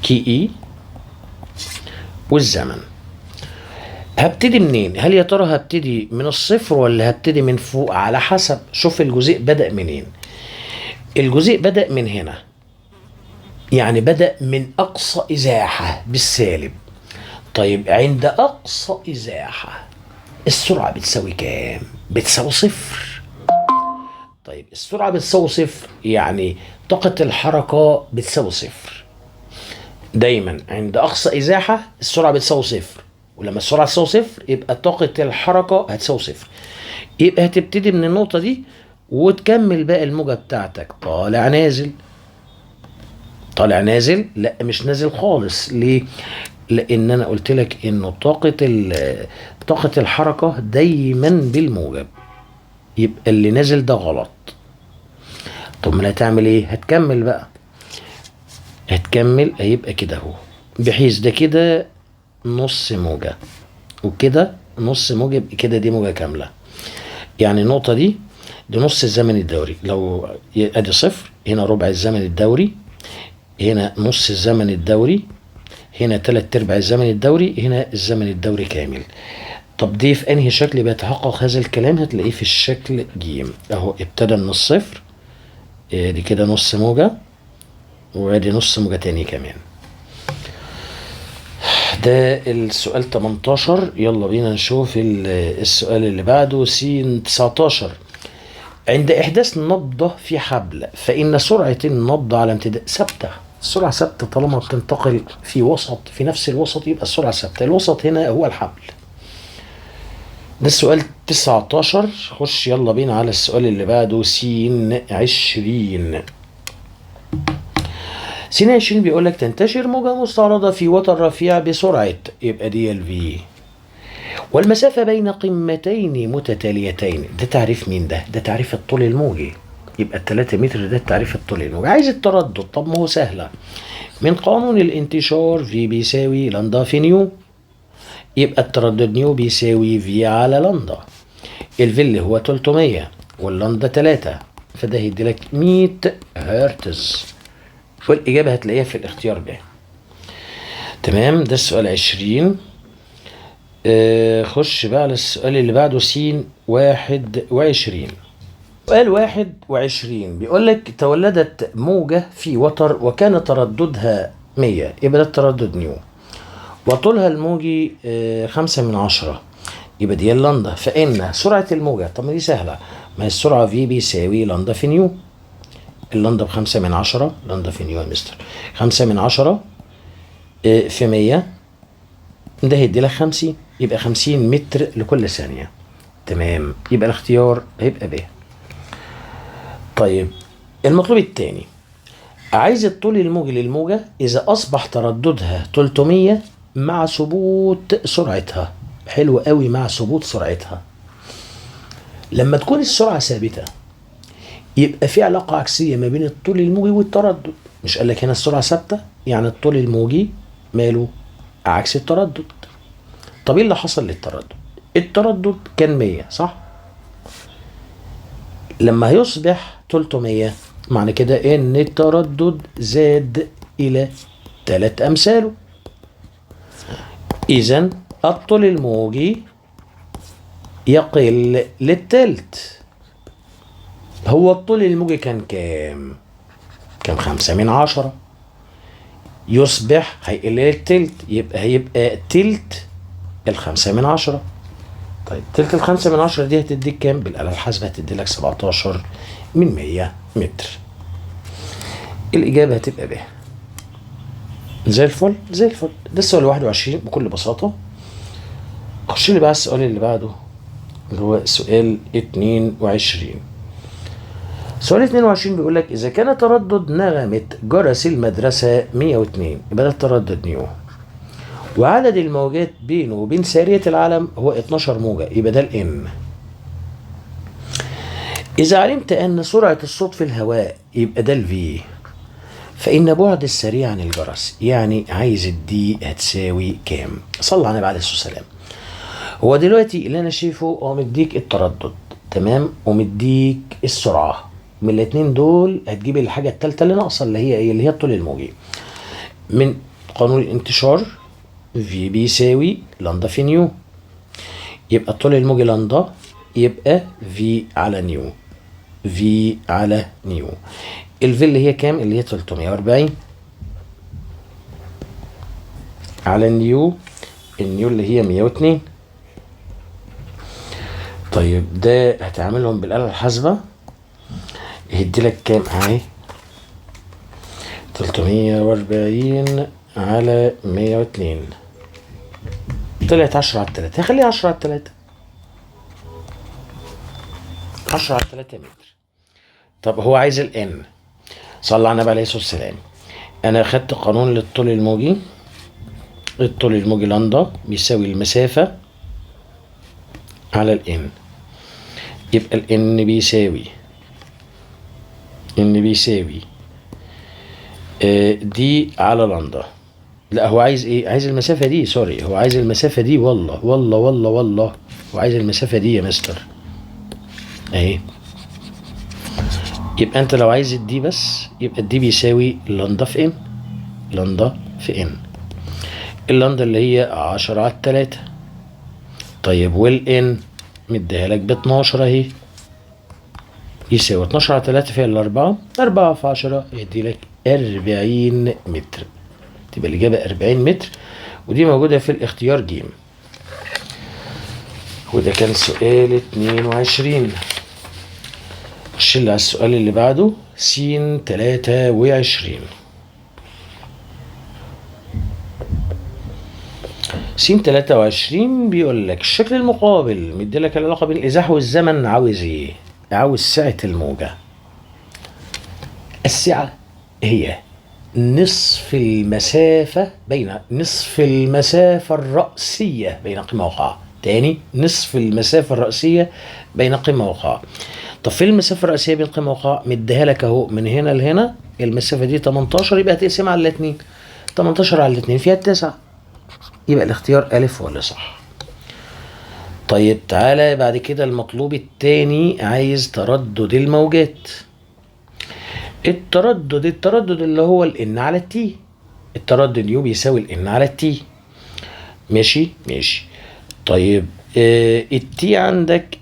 كي اي والزمن. هبتدي منين؟ هل يا ترى هبتدي من الصفر ولا هبتدي من فوق؟ على حسب. شوف الجزيء بدأ منين. الجزيء بدأ من هنا، يعني بدأ من أقصى إزاحة بالسالب. طيب عند أقصى إزاحة السرعة بتساوي كام؟ بتساوي صفر. طيب السرعة بتساوي صفر، يعني طاقة الحركة بتساوي صفر. دايما عند أقصى إزاحة السرعة بتساوي صفر، ولما السرعة تساوي صفر يبقى طاقة الحركة هتساوي صفر. يبقى هتبتدي من النقطة دي وتكمل باقي الموجة بتاعتك طالع نازل. طالع نازل؟ لا مش نازل خالص. ليه؟ لأن أنا قلت لك إنه طاقة الحركة دايما بالموجب، يبقى اللي نازل ده غلط. طب ما هتعمل إيه؟ هتكمل بقى، هتكمل. هيبقى كده اهو، بحيث ده كده نص موجة وكده نص موجة، كده دي موجة كاملة. يعني النقطة دي نص الزمن الدوري. لو ادي صفر، هنا ربع الزمن الدوري، هنا نص الزمن الدوري، هنا 3/4 الزمن الدوري، هنا الزمن الدوري كامل. طب دي في انهي شكل بيتحقق هذا الكلام؟ هتلاقيه في الشكل ج اهو. ابتدى من الصفر، دي كده نص موجة، وادي نص موجة تاني كمان. ده السؤال 18. يلا بينا نشوف السؤال اللي بعده س 19. عند إحداث نبضة في حبل فإن سرعة النبضة على امتداد ثابتة. السرعة ثابتة طالما بتنتقل في وسط، في نفس الوسط، يبقى السرعة ثابتة. الوسط هنا هو الحبل. ده السؤال 19. خش يلا بينا على السؤال اللي بعده س 20. س 20 بيقول لك تنتشر موجة مستعرضة في وتر رفيع بسرعة، يبقى دي الفي، والمسافة بين قمتين متتاليتين. ده تعريف مين ده؟ ده تعريف الطول الموجي. يبقى 3 متر ده تعريف الطول الموجي. عايز التردد، طب ما هو سهلة. من قانون الانتشار في بيساوي لندا في نيو، يبقى التردد نيو بيساوي في على لندا. الفي اللي هو 300 واللندا 3، فده هيدي لك 100 هرتز. والإجابة هتلاقيها في الاختيار ب. تمام. ده السؤال 20. خش بقى على السؤال اللي بعده س 21. سؤال 21 بيقول لك تولدت موجة في وتر وكان ترددها 100، يبقى ده التردد نيو، وطولها الموجي 5/10، يبقى دي اللندا. فإن سرعة الموجة، طب ما دي سهلة، ما هي السرعة في بيساوي لندا في نيو. اللندا ب5/10، لندا في نيو يا مستر. 5/10 في 100، ده هيدي لك 50، يبقى 50 متر لكل ثانية. تمام. يبقى الاختيار هيبقى ب. طيب المطلوب الثاني، عايز الطول الموجي للموجة إذا أصبح ترددها 300 مع ثبوت سرعتها. حلو قوي، مع ثبوت سرعتها. لما تكون السرعة ثابتة يبقى في علاقة عكسية ما بين الطول الموجي والتردد. مش قال لك هنا السرعة ثابتة، يعني الطول الموجي ماله عكس التردد. طب ايه اللي حصل للتردد؟ التردد كان 100 صح؟ لما هيصبح 300 معنى كده ان التردد زاد الى 3 امثاله. اذا الطول الموجي يقل للتلت. هو الطول الموجي كان كام؟ كان 5/10. يصبح هيقل للتلت، هيبقى تلت 5/10. طيب تلت 5/10 دي هتديك كام؟ بالآلة الحاسبة هتدي لك 17/100 متر. الإجابة هتبقى ب. زي الفل زي الفل. ده السؤال 21 بكل بساطة. خش لي بقى السؤال اللي بعده اللي هو سؤال 22. سؤال 22 بيقول لك إذا كان تردد نغمة جرس المدرسة 102 يبقى ده التردد نيو، وعدد الموجات بينه وبين سارية العلم هو 12 موجة يبقى ده الN. إذا علمت أن سرعة الصوت في الهواء يبقى ده الV، فإن بعد السريع عن الجرس يعني عايز الدي هتساوي كام؟ صلى على النبي عليه الصلاة والسلام. هو دلوقتي اللي أنا شايفه هو مديك التردد تمام، ومديك السرعة. من الاتنين دول هتجيب الحاجة التالتة اللي ناقصة اللي هي ايه؟ اللي هي الطول الموجي. من قانون الانتشار في بيساوي لندا في نيو، يبقى الطول الموجي لندا يبقى في على نيو. في على نيو. الفي اللي هي كام؟ اللي هي 340 على النيو. النيو اللي هي 102. طيب ده هتعملهم بالآلة الحاسبة يدي لك كام اهي؟ 340 على 102 طلعت 10/3. هخليها 10/3. 10/3 متر. طب هو عايز الN. صلى على النبي عليه الصلاة والسلام. انا اخدت قانون للطول الموجي. الطول الموجي لندا بيساوي المسافة على الN، يبقى الN بيساوي دي على لندا. لا هو عايز ايه؟ عايز المسافة دي. سوري، هو عايز المسافة دي. والله هو عايز المسافة دي يا مستر اهي. يبقى انت لو عايز الدي بس يبقى الدي بيساوي لندا في ان. اللندا اللي هي 10/3. طيب والان مديها لك ب12 اهي، يساوي 12/3 فيها الأربعة. 4 في 10 يدي لك 40 متر. تبقى الإجابة 40 متر، ودي موجودة في الاختيار ج. وده كان سؤال 22. خش على السؤال اللي بعده س 23. س 23 بيقول لك الشكل المقابل مديلك العلاقة بين الإزاحة والزمن. عاوز ايه؟ عاوز سعة الموجة. السعة هي نصف المسافة الرأسية بين قمة وقاع. تاني، نصف المسافة الرأسية بين قمة وقاع. طب في المسافة الرأسية بين قمة وقاع مديها لك اهو من هنا لهنا. المسافة دي 18، يبقى هتقسمها على 2. 18 على 2 فيها 9. يبقى الاختيار ألف ولا صح. طيب تعالى بعد كده المطلوب التاني، عايز تردد الموجات. التردد اللي هو الN على التي. التردد يو بيساوي الN على التي. ماشي. طيب التي عندك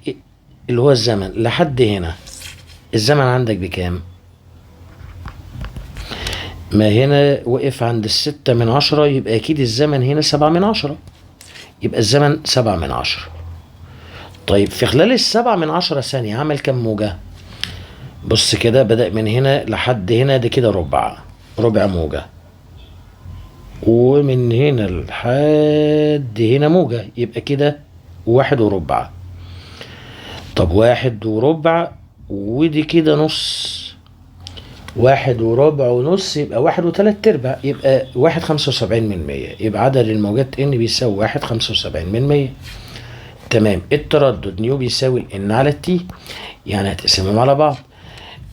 اللي هو الزمن لحد هنا. الزمن عندك بكام؟ ما هنا وقف عند 6/10، يبقى أكيد الزمن هنا 7/10. يبقى الزمن 7/10. طيب في خلال 7/10 ثانية عمل كم موجة؟ بص كده، بدأ من هنا لحد هنا، ده كده ربع موجة. ومن هنا لحد هنا موجة، يبقى كده 1.25. طب 1.25 ودي كده نص، واحد وربع ونص يبقى واحد وتلات ارباع، يبقى 1.75%. يبقى عدد الموجات ان بيساوي 1.75%. تمام. التردد نيو بيساوي الان على التي، يعني هتقسمهم على بعض.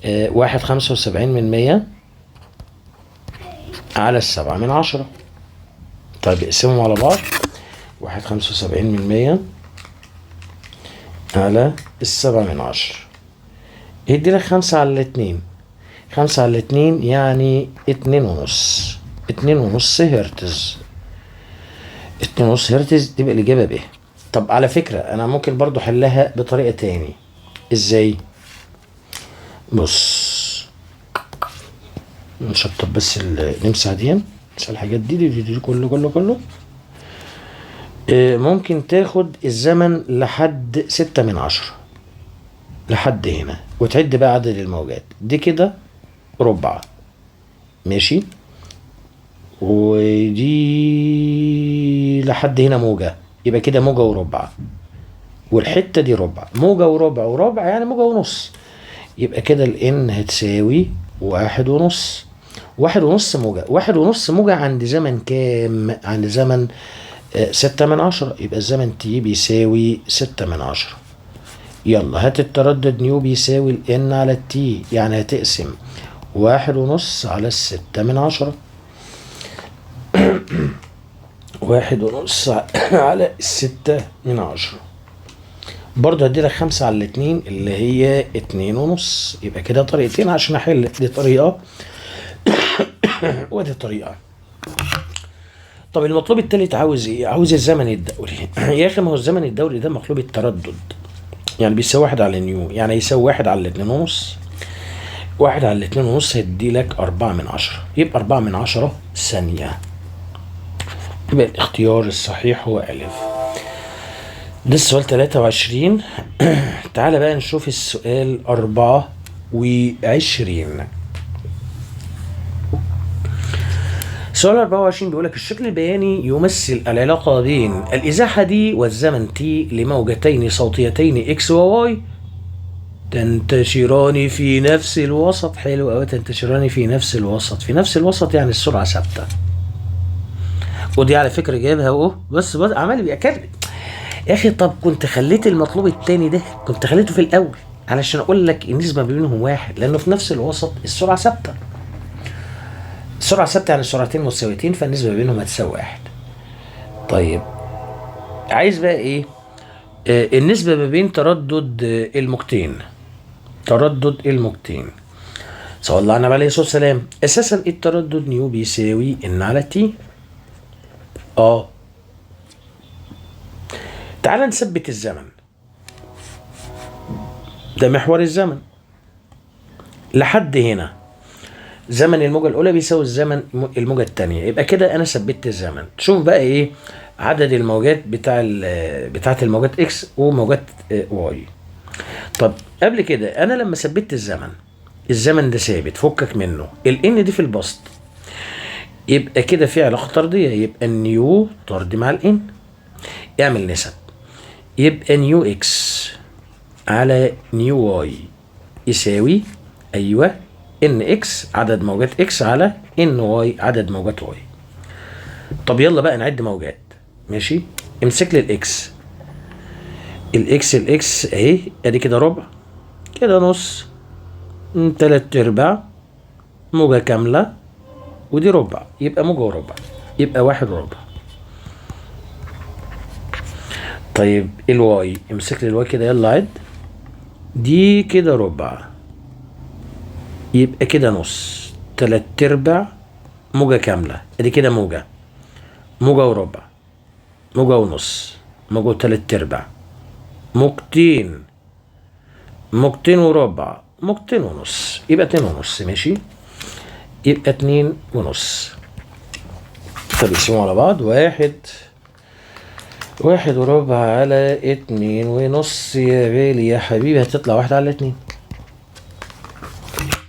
1.75% على 7/10. طيب اقسمهم على بعض. 1.75% على 7/10 يدي لك 5/2. 5/2 يعني 2.5. 2.5 هرتز. 2.5 هرتز تبقى الإجابة ب. طب على فكرة أنا ممكن برضو حلها بطريقة تاني. إزاي؟ بص، نشطب بس نمسح دي، نمسح الحاجات دي كله. ممكن تاخد الزمن لحد 6/10 لحد هنا، وتعد بقى عدد الموجات دي كده ربع. ماشي. ودي لحد هنا موجة، يبقى كده موجة وربع. والحتة دي ربع. موجة وربع وربع يعني موجة ونص. يبقى كده الان هتساوي 1.5. 1.5 موجة. 1.5 موجة عند زمن كام؟ عند زمن 6/10. يبقى الزمن تي بيساوي 6/10. يلا هات التردد نيو بيساوي الان على التي، يعني هتقسم 1.5 على 6/10. 1.5 على 6/10. برضه هدي لك 5/2 اللي هي 2.5. يبقى كده طريقتين عشان احل. دي طريقة ودي طريقة. طب المطلوب التالت عاوز ايه؟ عاوز الزمن الدوري. يا اخي ما هو الزمن الدوري ده مطلوب التردد، يعني بيساوي 1 على نيو، يعني يساوي 1 على 2.5. 1 على 2.5 هيدي لك 4/10. يبقى 4/10 ثانية. يبقى الاختيار الصحيح هو ألف. ده السؤال 23. تعال بقى نشوف السؤال 24. سؤال 24 بيقول لك الشكل البياني يمثل العلاقة بين الإزاحة دي والزمن تي لموجتين صوتيتين إكس وواي تنتشران في نفس الوسط. حلو قوي، تنتشران في نفس الوسط. في نفس الوسط يعني السرعة ثابتة. ودي على فكرة جايبها اهو. بس عمال بيأكد يا أخي. طب كنت خليت المطلوب التاني ده كنت خليته في الأول علشان أقول لك النسبة بينهم واحد، لأنه في نفس الوسط السرعة ثابتة. السرعة ثابتة يعني السرعتين متساويتين، فالنسبة بينهم هتساوي واحد. طيب عايز بقى ايه؟ النسبة ما بين تردد الموجتين. تردد الموجتين صلى الله عليه عليه الصلاة والسلام. اساسا التردد نيو بيساوي ان على تي. تعال نثبت الزمن. ده محور الزمن لحد هنا. زمن الموجة الأولى بيساوي الزمن الموجة الثانية. يبقى كده أنا ثبتت الزمن. شوف بقى إيه عدد الموجات بتاعت الموجات إكس وموجات واي. طب قبل كده أنا لما ثبتت الزمن ده ثابت، فكك منه. الإن دي في البسط، يبقى كده في علاقة طردية. يبقى النيو طرد مع الإن. اعمل نسب. يبقى نيو إكس على نيو واي يساوي أيوه ان اكس عدد موجات اكس على ان واي عدد موجات واي. طب يلا بقى نعد موجات. ماشي. امسك لي الاكس. الاكس اهي. ادي كده ربع، كده نص، 3/4، موجة كاملة، ودي ربع. يبقى موجة وربع، يبقى 1/4. طيب الواي، امسك لي الواي كده يلا عد. دي كده ربع، يبقى كده نص، 3/4، موجة كاملة. ادي كده موجة وربع، موجة ونص، موجة 3/4، موجتين وربع، موجتين ونص، يبقى 2.5. ماشي. يبقى 2.5. طب يقسموا على بعض. 1.25 على 2.5 يا غالي يا حبيبي هتطلع 1/2.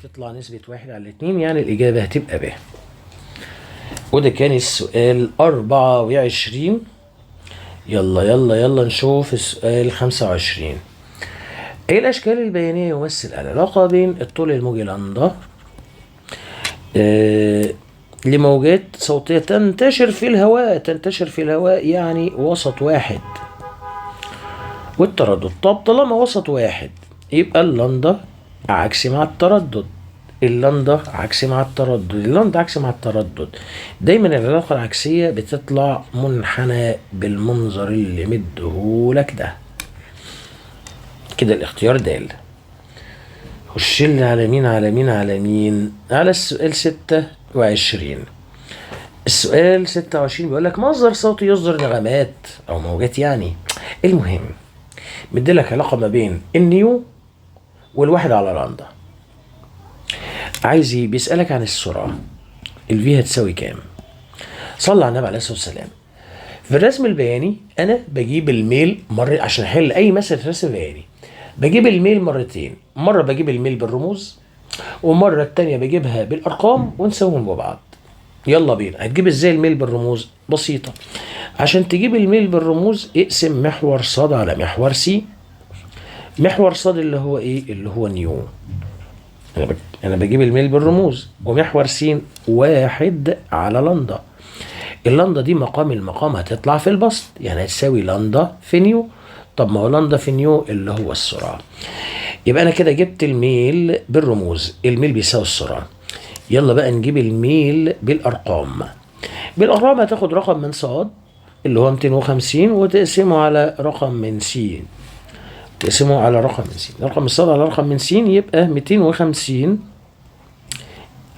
تطلع نسبة 1/2، يعني الإجابة هتبقى ب. وده كان السؤال 24. يلا نشوف السؤال 25. ايه الأشكال البيانية يمثل العلاقة بين الطول الموجي لندا لموجات صوتية تنتشر في الهواء. تنتشر في الهواء يعني وسط واحد. والتردد، طب طالما وسط واحد يبقى اللندا عكسي مع التردد. اللندا عكسي مع التردد. اللندا عكسي مع التردد. دايما العلاقة العكسية بتطلع منحنى بالمنظر اللي مديهولك ده كده. الاختيار د. خش لي على مين على مين على مين؟ على السؤال 26. السؤال 26 بيقول لك مصدر صوتي يصدر نغمات او موجات يعني. المهم مديلك علاقة ما بين النيو والواحد على لندا. عايز بيسألك عن السرعة. الفي هتساوي كام؟ صلى على النبي عليه الصلاة والسلام. في الرسم البياني انا بجيب الميل مرة عشان احل اي مسألة رسم بياني. بجيب الميل مرتين. مرة بجيب الميل بالرموز ومرة التانية بجيبها بالارقام ونسويهم ببعض. يلا بينا. هتجيب ازاي الميل بالرموز؟ بسيطة. عشان تجيب الميل بالرموز اقسم محور ص على محور س. محور ص اللي هو ايه؟ اللي هو نيو. انا بجيب الميل بالرموز. ومحور س واحد على لندا. اللندا دي مقام المقام هتطلع في البسط يعني هتساوي لندا في نيو. طب ما هو لندا في نيو اللي هو السرعة. يبقى انا كده جبت الميل بالرموز. الميل بيساوي السرعة. يلا بقى نجيب الميل بالارقام. بالارقام هتاخد رقم من ص اللي هو 250 وتقسمه على رقم من س. تقسمه على رقم من س. رقم الص على رقم من س يبقى 250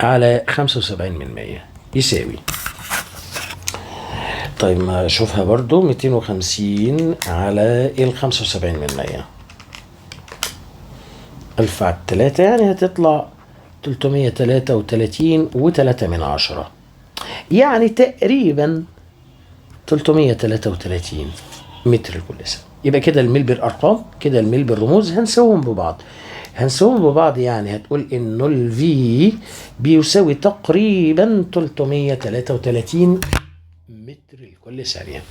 على 75 من 100 يساوي. طيب ما اشوفها برضو. 250 على 75 من 100 ألف على 3 يعني هتطلع 333 و3 من 10 يعني تقريبا 333 متر لكل سنة. يبقى كده الميل بالارقام كده الميل بالرموز هنسوهم ببعض. هنسوهم ببعض يعني هتقول انه الفي بيساوي تقريبا 333 متر لكل ثانية.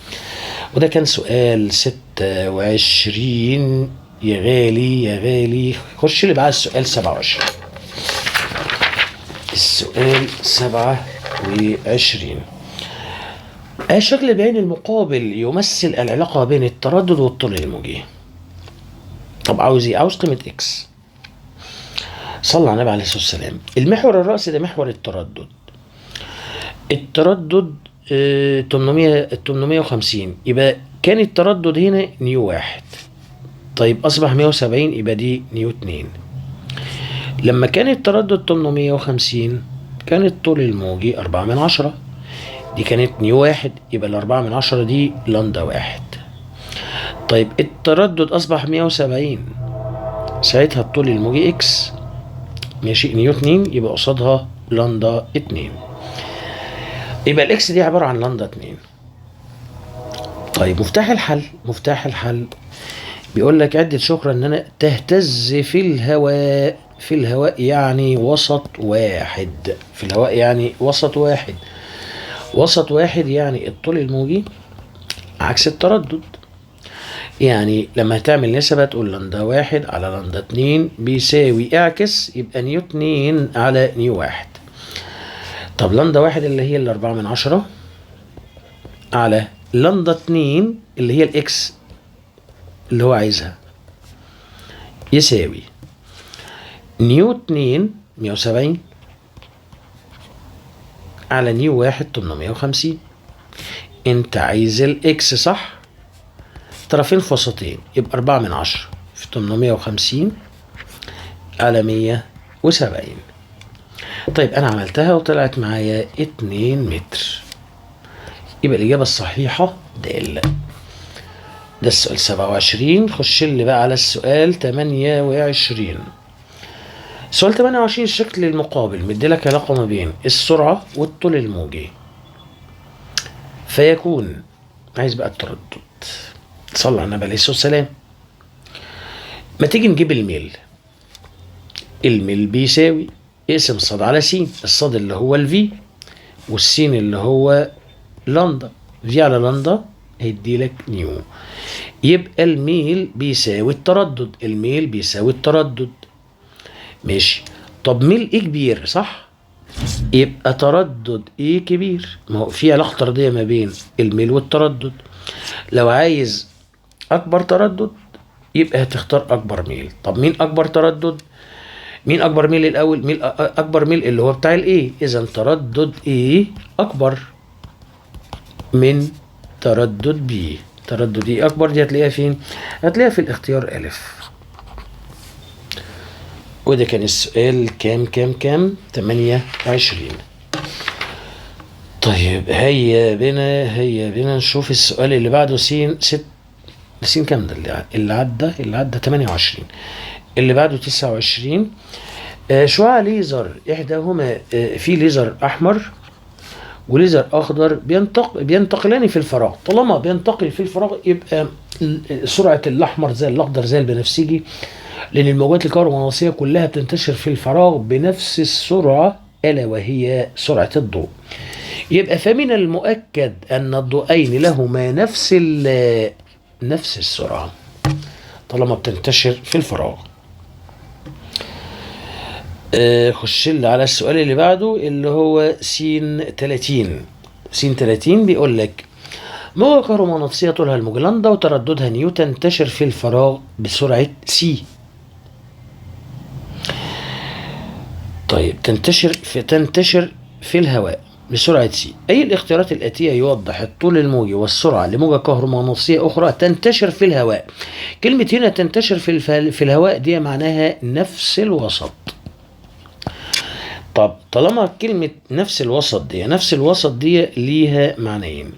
وده كان سؤال 26 يا غالي يا غالي. خش لي بقى السؤال 27. السؤال 27. الشكل البياني المقابل يمثل العلاقة بين التردد والطول الموجي. طب عاوز ايه؟ عاوز قيمة اكس. صلى على النبي عليه الصلاة والسلام. المحور الرأسي ده محور التردد. التردد 850 يبقى كان التردد هنا نيو واحد. طيب أصبح 170 يبقى دي نيو 2. لما كان التردد 850 كان الطول الموجي 4 من 10. دي كانت نيو واحد يبقى الأربعة من 10 دي لندا واحد. طيب التردد أصبح 170 ساعتها الطول الموجي إكس. ماشي. نيو 2 يبقى قصادها لندا 2. يبقى الإكس دي عبارة عن لندا 2. طيب مفتاح الحل. مفتاح الحل بيقول لك عدة شكرا ان انا تهتز في الهواء. في الهواء يعني وسط واحد. في الهواء يعني وسط واحد. وسط واحد يعني الطول الموجي عكس التردد. يعني لما هتعمل نسبة تقول لندا واحد على لندا 2 بيساوي اعكس يبقى نيو 2 على نيو واحد. طب لندا واحد اللي هي 4 من 10 على لندا 2 اللي هي الاكس اللي هو عايزها يساوي نيو 2 170 على نيو واحد 850. انت عايز الاكس صح؟ طرفين في وسطين يبقى 4 من 10 في 850 على 170. طيب انا عملتها وطلعت معايا 2 متر. يبقى الاجابة الصحيحة د. ده السؤال 27. خش لي بقى على السؤال 28. سؤال 28 الشكل المقابل مديلك علاقة ما بين السرعة والطول الموجي فيكون. عايز بقى التردد. صلى على النبي عليه الصلاة والسلام. ما تيجي نجيب الميل. الميل بيساوي اقسم صاد على س. الصاد اللي هو الفي والسين اللي هو لندا. في على لندا هيديلك نيو. يبقى الميل بيساوي التردد. الميل بيساوي التردد. ماشي. طب ميل ايه كبير صح؟ يبقى تردد ايه كبير، ما هو في علاقة طردية ما بين الميل والتردد. لو عايز اكبر تردد يبقى هتختار اكبر ميل. طب مين اكبر تردد؟ مين اكبر ميل الاول؟ ميل اكبر ميل اللي هو بتاع الايه، اذا تردد ايه اكبر من تردد بي. تردد ايه اكبر دي هتلاقيها فين؟ هتلاقيها في الاختيار الف. وده كان السؤال كام 28. طيب هيا بنا نشوف السؤال اللي بعده. س كام ده اللي عدى 28. اللي بعده 29. شعاع ليزر احداهما في ليزر احمر وليزر اخضر بينتقلان في الفراغ. طالما بينتقل في الفراغ يبقى سرعة الاحمر زي الاخضر زي البنفسجي، لان الموجات الكهرومغناطيسية كلها بتنتشر في الفراغ بنفس السرعة الا وهي سرعة الضوء. يبقى فمن المؤكد ان الضوئين لهما نفس السرعة طالما بتنتشر في الفراغ. خش لي على السؤال اللي بعده اللي هو س 30. س 30 بيقول لك موجة كهرومغناطيسية طولها الموج لندا وترددها نيو تنتشر في الفراغ بسرعة سي. طيب تنتشر في الهواء بسرعة سي. أي الاختيارات الآتية يوضح الطول الموجي والسرعة لموجة كهرومغناطيسية أخرى تنتشر في الهواء. كلمة هنا تنتشر في الهواء دي معناها نفس الوسط. طب طالما كلمة نفس الوسط دي ليها معنيين.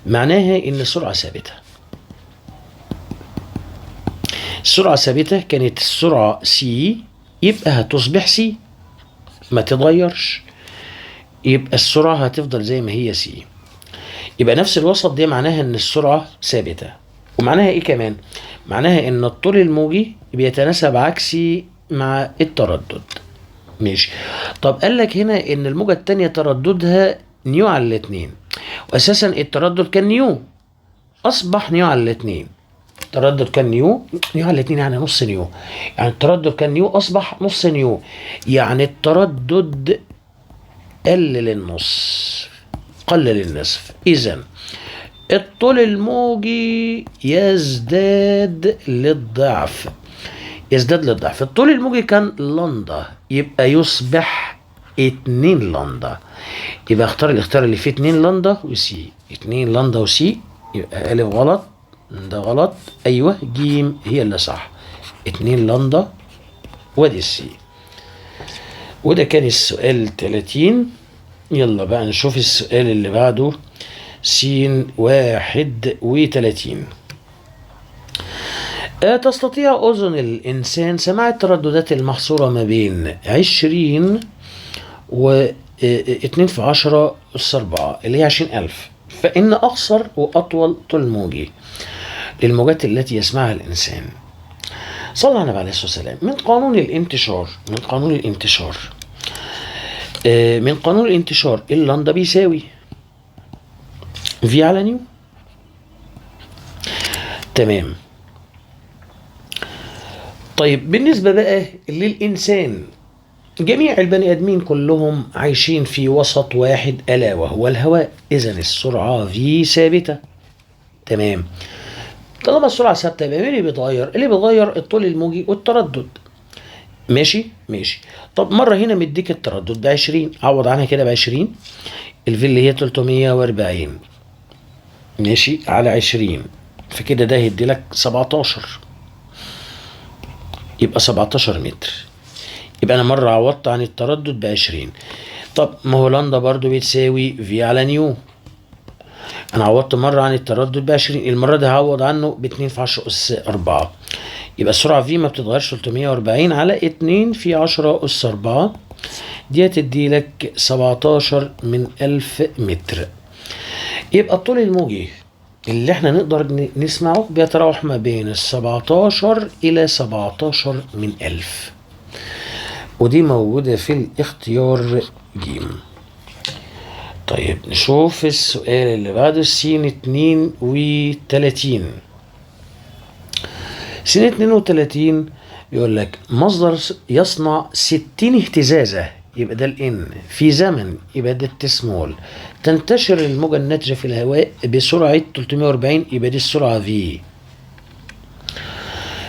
معناها إن السرعة ثابتة. السرعة ثابتة، كانت السرعة سي يبقى هتصبح سي ما تتغيرش، يبقى السرعة هتفضل زي ما هي سي. يبقى نفس الوسط دي معناها ان السرعة ثابتة. ومعناها ايه كمان؟ معناها ان الطول الموجي بيتناسب عكسي مع التردد. ماشي. طب قال لك هنا ان الموجة التانية ترددها نيو على الاتنين، واساسا التردد كان نيو اصبح نيو على الاتنين. التردد كان نيو على الاتنين يعني نص نيو، يعني التردد كان نيو اصبح نص نيو، يعني التردد قلل النصف. اذا الطول الموجي يزداد للضعف. الطول الموجي كان لندا يبقى يصبح 2 لندا. يبقى اختار الاختيار اللي فيه 2 لندا وسي. 2 لندا وسي. يبقى الف غلط، ده غلط، ايوه جيم هي اللي صح. 2 لندا وادي السي. وده كان السؤال 30. يلا بقى نشوف السؤال اللي بعده. س 31. تستطيع أذن الإنسان سماع الترددات المحصورة ما بين 20 و 2 في 10 أس 4 اللي هي 20,000. فإن أقصر وأطول طول موجي للموجات التي يسمعها الإنسان. صلى على النبي عليه الصلاة والسلام. من قانون الانتشار اللندا بيساوي في على نيو. تمام. طيب بالنسبة بقى للإنسان، جميع البني آدمين كلهم عايشين في وسط واحد ألا وهو الهواء. إذا السرعة في ثابتة. تمام. طالما السرعة ثابتة يبقى مين اللي بيتغير؟ اللي بيتغير الطول الموجي والتردد. ماشي. طب مرة هنا مديك التردد ب20، عوض عنها كده ب20. الفي اللي هي 340 ماشي على 20، فكده ده هيدي لك 17. يبقى 17 متر. يبقى انا مرة عوضت عن التردد ب20. طب ما هو لندا برضو بتساوي في على نيو. انا عوضت مرة عن التردد ب20، المرة دي هعوض عنه ب2 في 10 أس 4. يبقى السرعة في ما بتتغيرش، 340 على 2 في 10 أس 4 دي هتدي لك 17 من 1000 متر. يبقى الطول الموجي اللي احنا نقدر نسمعه بيتراوح ما بين 17 إلى 17 من 1000، ودي موجودة في الاختيار جيم. طيب نشوف السؤال اللي بعده. س 32. س 32 بيقول لك مصدر يصنع 60 اهتزازة يبقى ده الان. في زمن يبقى ده التي سمول. تنتشر الموجة الناتجة في الهواء بسرعة 340 يبقى دي السرعة في.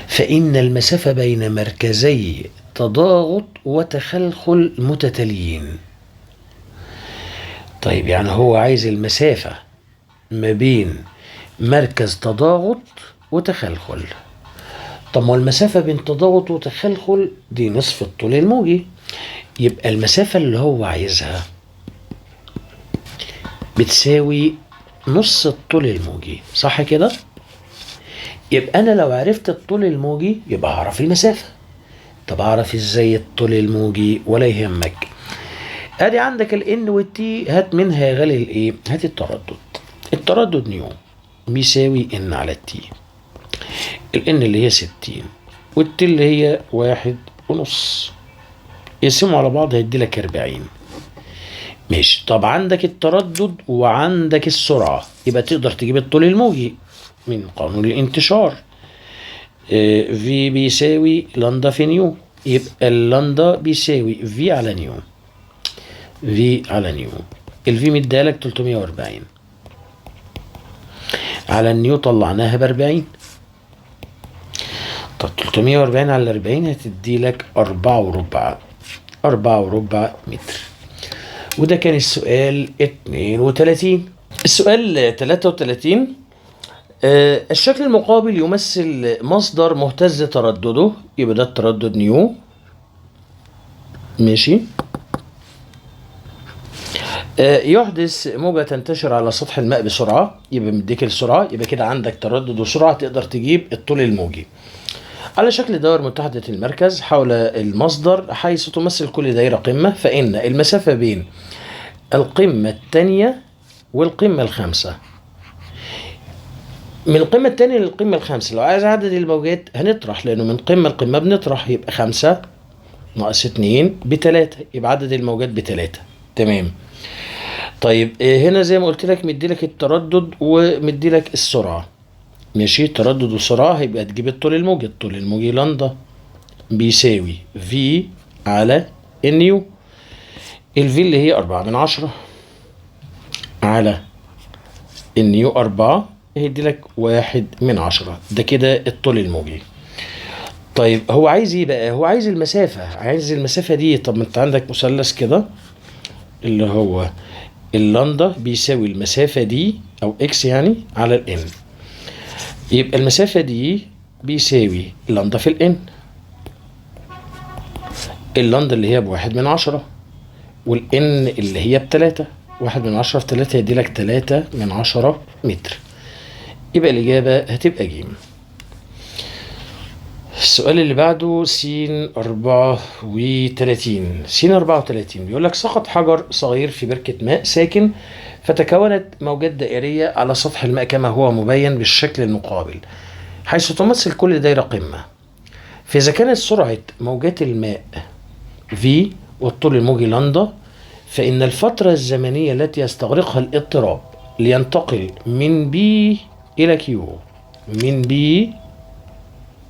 فإن المسافة بين مركزي تضاغط وتخلخل متتاليين. طيب يعني هو عايز المسافة ما بين مركز تضاغط وتخلخل. طب ما المسافة بين تضاغط وتخلخل دي نصف الطول الموجي، يبقى المسافة اللي هو عايزها بتساوي نص الطول الموجي، صح كده؟ يبقى أنا لو عرفت الطول الموجي يبقى أعرف المسافة. طب أعرف إزاي الطول الموجي؟ ولا يهمك، أدي عندك الإن والتي، هات منها يا غالي الإيه؟ هات التردد. التردد نيو بيساوي إن على التي. الإن اللي هي 60 والتي اللي هي 1.5، يقسموا على بعض هيدي لك 40. ماشي. طب عندك التردد وعندك السرعة، يبقى تقدر تجيب الطول الموجي من قانون الانتشار. في بيساوي لندا في نيو، يبقى اللندا بيساوي في على نيو. في على نيو، الفي مدالك 340 على النيو طلعناها ب40. طب 340 على 40 هتدي لك 4.4 متر. وده كان السؤال 32. السؤال 33. الشكل المقابل يمثل مصدر مهتز تردده، يبقى ده التردد نيو. ماشي. يحدث موجة تنتشر على سطح الماء بسرعة، يبقى مديك السرعة، يبقى كده عندك تردد وسرعة تقدر تجيب الطول الموجي. على شكل دوائر متحدة المركز حول المصدر حيث تمثل كل دائرة قمة، فإن المسافة بين القمة الثانية والقمة الخامسة، من القمة الثانية للقمة الخامسة، لو عايز عدد الموجات هنطرح، لأنه من قمة لقمة بنطرح، يبقى 5 ناقص 2 ب3، يبقى عدد الموجات ب3. تمام. طيب هنا زي ما قلت لك مدي لك التردد ومدي لك السرعة. ماشي. تردد وسرعة هيبقى تجيب الطول الموجي. الطول الموجي لندا بيساوي في على النيو. الفي اللي هي 4/10 على النيو 4 هيدي لك 1/10. ده كده الطول الموجي. طيب هو عايز ايه بقى؟ هو عايز المسافة، عايز المسافة دي. طب ما انت عندك مثلث كده اللي هو اللندا بيساوي المسافة دي او اكس يعني على الان، يبقى المسافة دي بيساوي لندا في الان. اللندا اللي هي ب1/10 والان اللي هي ب3. 1/10 في 3 يدي لك 3/10 متر. يبقى الإجابة هتبقى جيم. السؤال اللي بعده س34. س34 بيقول لك سقط حجر صغير في بركة ماء ساكن فتكونت موجات دائرية على سطح الماء كما هو مبين بالشكل المقابل، حيث تمثل كل دائرة قمة. فإذا كانت سرعة موجات الماء V والطول الموجي لندا، فإن الفترة الزمنية التي يستغرقها الاضطراب لينتقل من B إلى Q، من B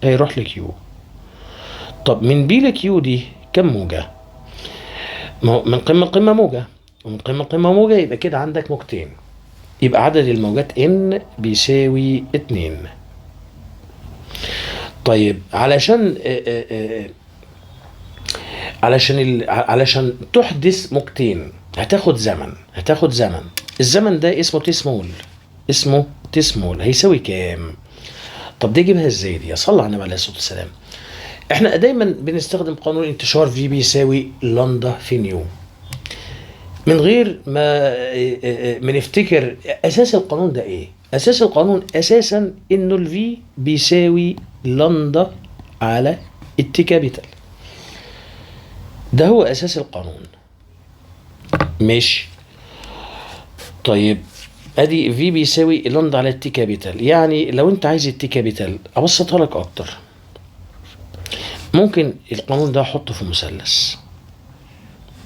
هيروح لكيو. طب من بي لكيو دي كم موجة؟ من قمة لقمة موجة، ومن قمة لقمة موجة، يبقى كده عندك موجتين، يبقى عدد الموجات N بيساوي 2. طيب علشان تحدث موجتين هتاخد زمن. الزمن ده اسمه تي سمول، هيساوي كام؟ طب دي اجيبها ازاي دي؟ صلى على النبي عليه الصلاه والسلام. احنا دايما بنستخدم قانون الانتشار في بيساوي لندا في نيو، من غير ما نفتكر اساس القانون ده ايه. اساس القانون اساسا انه الفي بيساوي لندا على التي كابيتال، ده هو اساس القانون. ماشي. طيب ادي في بيساوي لندا على التي كابيتال، يعني لو انت عايز التي كابيتال ابسطها لك اكتر، ممكن القانون ده احطه في مثلث.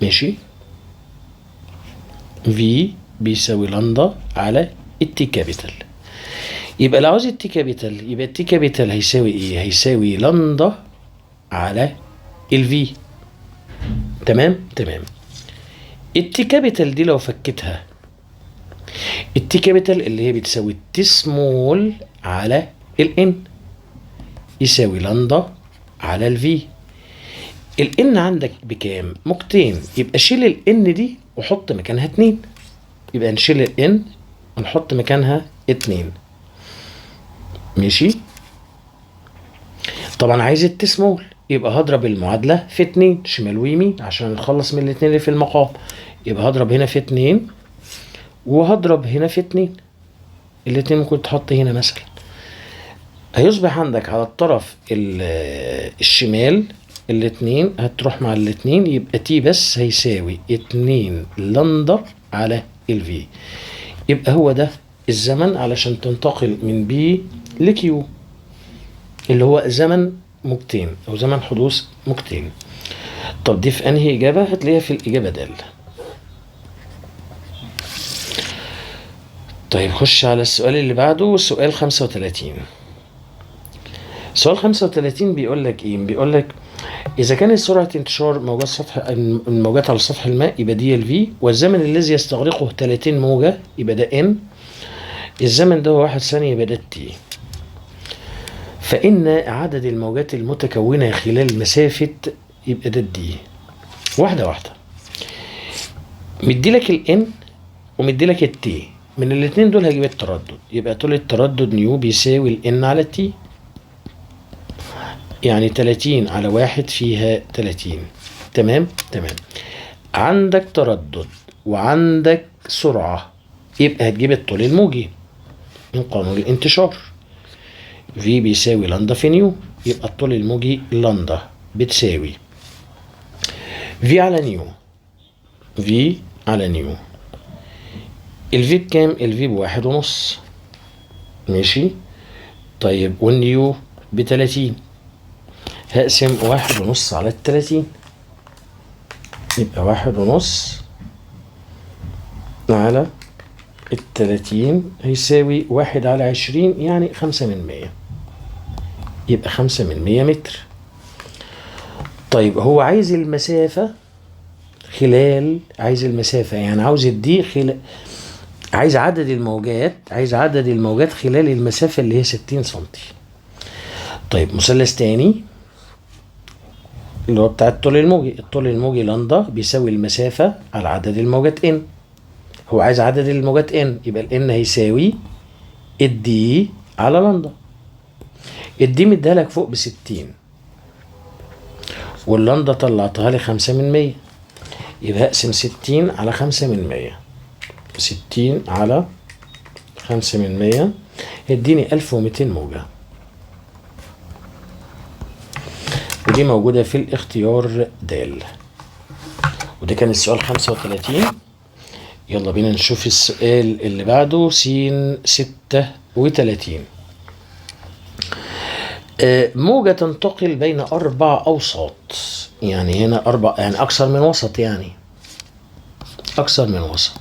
ماشي. في بيساوي لندا على التي كابيتال، يبقى لو عاوز التي كابيتال يبقى التي كابيتال هيساوي ايه؟ هيساوي لندا على الفي. تمام تمام. التي كابيتال دي لو فكتها، التي كابيتال اللي هي بتساوي التي سمول على الان يساوي لندا على الفي. الان عندك بكام؟ موجتين، يبقى شيل الان دي وحط مكانها 2، يبقى نشيل الان ونحط مكانها 2. ماشي. طبعا عايز التي سمول، يبقى هضرب المعادله في 2 شمال ويمين عشان نخلص من الاتنين اللي في المقام. يبقى هضرب هنا في 2 وهضرب هنا في 2، الاتنين ممكن تحط هنا مثلا. هيصبح عندك على الطرف الشمال الاتنين هتروح مع الاتنين، يبقى تي بس هيساوي 2 لندا على الفي. يبقى هو ده الزمن علشان تنتقل من بي لكيو، اللي هو زمن موجتين او زمن حدوث موجتين. طب دي في انهي اجابه؟ هتلاقيها في الاجابه د. طيب خش على السؤال اللي بعده، سؤال 35. سؤال 35 بيقول لك ايه؟ بيقول لك اذا كانت سرعه انتشار موجات سطح الموجات على سطح الماء يبقى دي الفي، والزمن الذي يستغرقه 30 موجه يبقى ده ان، الزمن ده هو 1 ثانيه يبقى ده تي. فإن عدد الموجات المتكونة خلال مسافة يبقى ده دي. واحدة واحدة. مديلك الان ومديلك التي، من الاتنين دول هجيب التردد، يبقى طول التردد نيو بيساوي الان على التي، يعني 30 على 1 فيها 30. تمام تمام. عندك تردد وعندك سرعة، يبقى هتجيب الطول الموجي من قانون الانتشار. في بيساوي لندا في نيو، يبقى الطول الموجي لندا بتساوي في على نيو، في على نيو. الفي بكام؟ الفي ب1.5. ماشي. طيب والنيو ب30، هقسم 1.5 على 30، يبقى 1.5 على 30 هيساوي 1 على 20، يعني 5/100، يبقى 5/100 متر. طيب هو عايز المسافة خلال، عايز المسافة يعني عاوز الدي خلال، عايز عدد الموجات خلال المسافة اللي هي 60 سنتي. طيب مثلث تاني اللي هو بتاع الطول الموجي، الطول الموجي لندا بيساوي المسافة على عدد الموجات ان، هو عايز عدد الموجات ان، يبقى الان هيساوي الدي على لندا. الدي مديها لك فوق ب60 واللندا طلعتها لي 5/100، يبقى هقسم 60 على 5/100، 60 على 5/100 يديني 1200 موجة، ودي موجودة في الاختيار د. وده كان السؤال 35. يلا بينا نشوف السؤال اللي بعده س 36. موجة تنتقل بين 4 أوساط، يعني هنا 4 يعني أكثر من وسط، يعني أكثر من وسط.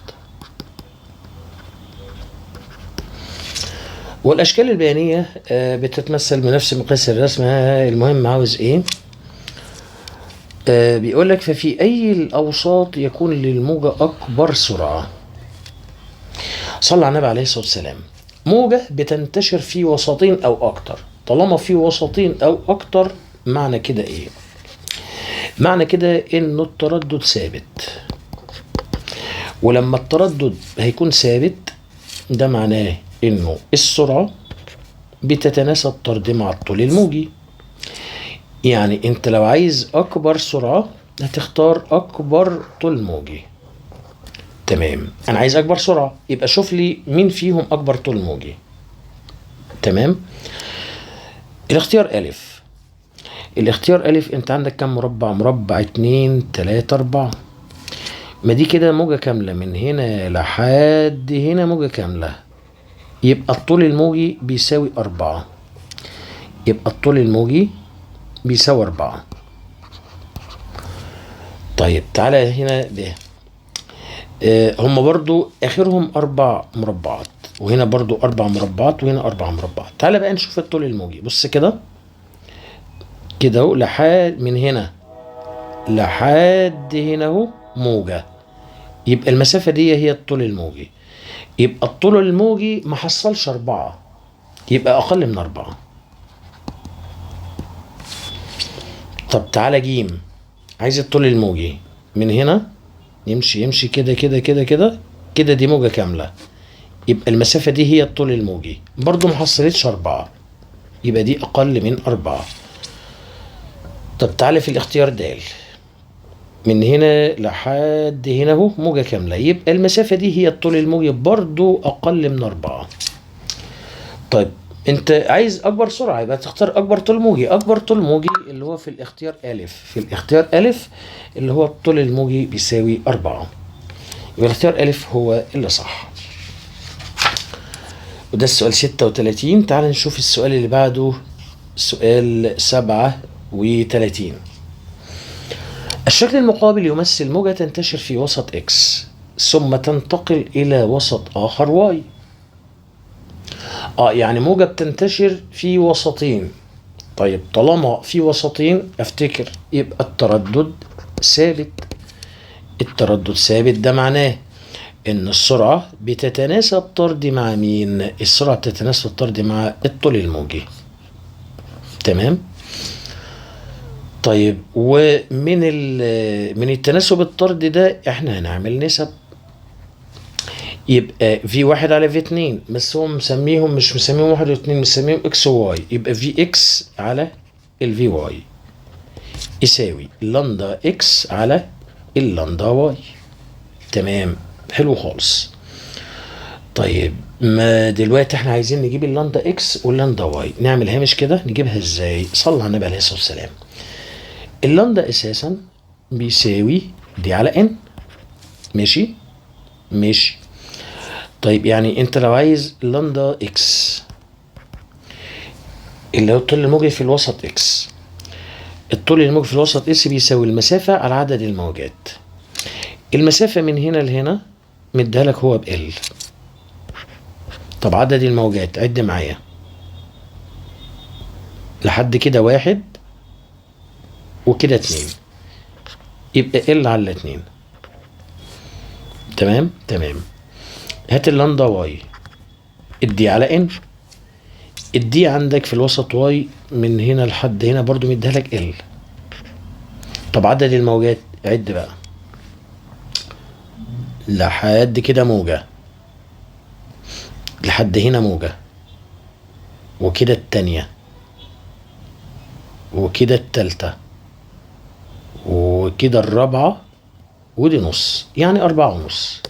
والأشكال البيانية بتتمثل بنفس مقياس الرسم. المهم عاوز إيه؟ بيقول لك ففي أي الأوساط يكون للموجة أكبر سرعة. صلى على النبي عليه الصلاة والسلام. موجة بتنتشر في وسطين أو أكتر، طالما في وسطين أو أكتر معنى كده إيه؟ معنى كده إنه التردد ثابت، ولما التردد هيكون ثابت ده معناه إنه السرعة بتتناسب طردي مع الطول الموجي. يعني أنت لو عايز أكبر سرعة هتختار أكبر طول موجي. تمام، أنا عايز أكبر سرعة، يبقى شوف لي مين فيهم أكبر طول موجي. تمام. الاختيار ألف. الاختيار ألف أنت عندك كم مربع؟ مربع 2 3 4. ما دي كده موجة كاملة من هنا لحد هنا موجة كاملة، يبقى الطول الموجي بيساوي 4. يبقى الطول الموجي بيساوي 4. طيب تعالى هنا ده هم برضو آخرهم 4 مربعات، وهنا برضو 4 مربعات، وهنا 4 مربعات. تعالى بقى نشوف الطول الموجي. بص كده كده اهو لحد من هنا لحد هنا اهو موجة، يبقى المسافة دي هي الطول الموجي. يبقى الطول الموجي ما حصلش 4، يبقى أقل من 4. طب تعالى جيم، عايز الطول الموجي من هنا، يمشي كده كده كده كده كده، دي موجة كاملة، يبقى المسافة دي هي الطول الموجي، برضو ما حصلتش 4، يبقى دي أقل من 4. طب تعالى في الاختيار د، من هنا لحد هنا اهو موجة كاملة، يبقى المسافة دي هي الطول الموجي، برضو أقل من 4. طيب انت عايز اكبر سرعه، يبقى تختار اكبر طول موجي. اكبر طول موجي اللي هو في الاختيار الف، في الاختيار الف اللي هو الطول الموجي بيساوي 4، يبقى الاختيار الف هو اللي صح. وده السؤال 36. تعال نشوف السؤال اللي بعده، سؤال 37. الشكل المقابل يمثل موجة تنتشر في وسط اكس ثم تنتقل الى وسط اخر واي. يعني موجة بتنتشر في وسطين. طيب طالما في وسطين افتكر يبقى التردد ثابت. التردد ثابت ده معناه ان السرعة بتتناسب طردي مع مين؟ السرعة بتتناسب طردي مع الطول الموجي. تمام. طيب ومن من التناسب الطردي ده احنا هنعمل نسب، يبقى في واحد على في اتنين، بس هو مسميهم مش مسميهم واحد واتنين، مسميهم اكس وواي، يبقى في اكس على الفي واي يساوي لندا اكس على اللندا واي. تمام، حلو خالص. طيب ما دلوقتي احنا عايزين نجيب اللندا اكس واللندا واي، نعمل هامش كده، نجيبها ازاي؟ صلى على النبي عليه الصلاه والسلام. اللندا اساسا بيساوي دي على ان، ماشي ماشي. طيب يعني انت لو عايز لندا اكس اللي هو الطول الموجي في الوسط اكس، الطول الموجي في الوسط اس بيساوي المسافة على عدد الموجات. المسافة من هنا لهنا مديها لك هو بال. طب عدد الموجات عد معايا لحد كده 1 وكده 2، يبقى ال على 2. تمام تمام. هات اللندا واي، الدي على ان، الدي عندك في الوسط واي من هنا لحد هنا برضو مديها لك ال. طب عدد الموجات عد بقى لحد كده موجة، لحد هنا موجة، وكده التانية، وكده التالتة، وكده الرابعة، ودي نص، يعني 4.5،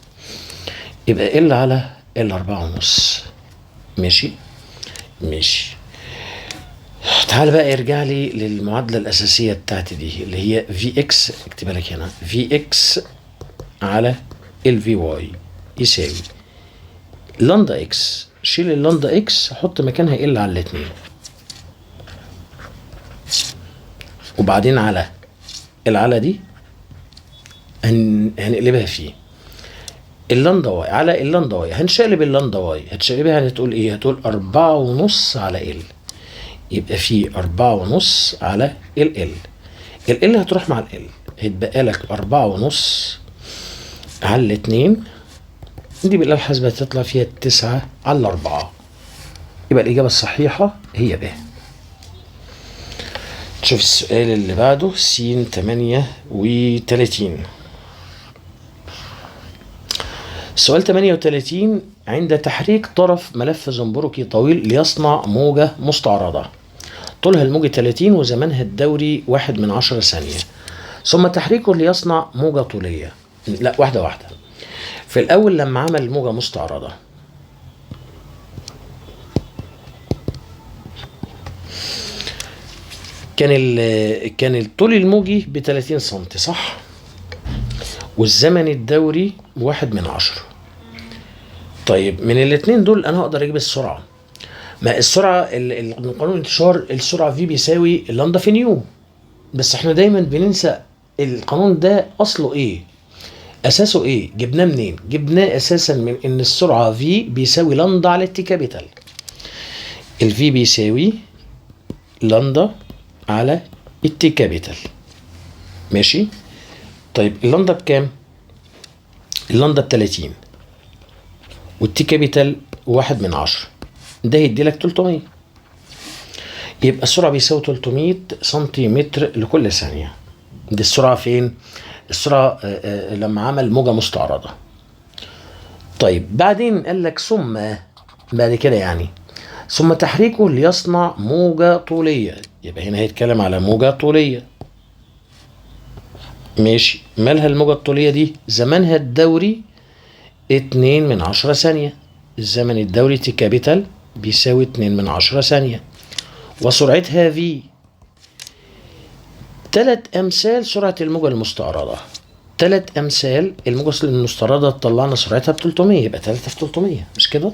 يبقى ال على ال 4.5. ماشي ماشي. تعال بقى ارجع لي للمعادلة الأساسية بتاعتي دي اللي هي في اكس، اكتبها لك هنا، في اكس على ال في واي يساوي لندا اكس، شيل اللندا اكس حط مكانها ال على 2، وبعدين على العلى دي هنقلبها فيه اللندا واي على اللندا واي، هنشقلب اللندا واي، هتشقلبها يعني هتقول ايه؟ هتقول 4.5 على ال، يبقى في 4.5 على ال هتروح مع ال، هيتبقى لك 4.5 على 2، دي بالآلة الحاسبة هتطلع فيها 9 على 4، يبقى الإجابة الصحيحة هي ب. نشوف السؤال اللي بعده س 38. سؤال 38. عند تحريك طرف ملف زنبركي طويل ليصنع موجة مستعرضة طولها الموجي 30 وزمنها الدوري 1/10 ثانية، ثم تحريكه ليصنع موجة طولية. لا، واحدة واحدة. في الأول لما عمل موجة مستعرضة كان الطول الموجي ب30 سم صح؟ والزمن الدوري 1/10. طيب من الاتنين دول انا هقدر اجيب السرعه. ما السرعه من قانون الانتشار السرعه في بيساوي اللندا في نيو، بس احنا دايما بننسى القانون ده اصله ايه، اساسه ايه، جبناه منين؟ جبناه اساسا من ان السرعه في بيساوي لندا على التي كابيتال. الفي بيساوي لندا على التي كابيتال. ماشي. طيب اللندا بكام؟ اللندا ب30 والتي كابيتال 1/10، ده هيديلك 300. يبقى السرعة بيساوي 300 سنتيمتر لكل ثانية. دي السرعة فين؟ السرعة لما عمل موجة مستعرضة. طيب بعدين قال لك ثم بعد كده يعني ثم تحريكه ليصنع موجة طولية. يبقى هنا هيتكلم على موجة طولية. ماشي. مالها الموجة الطولية دي؟ زمنها الدوري 2/10 ثانية. الزمن الدوري تي كابيتال بيساوي 2/10 ثانية، وسرعتها في 3 أمثال سرعة الموجة المستعرضة. 3 أمثال الموجة المستعرضة طلعنا سرعتها ب300، يبقى 3 في 300 مش كده؟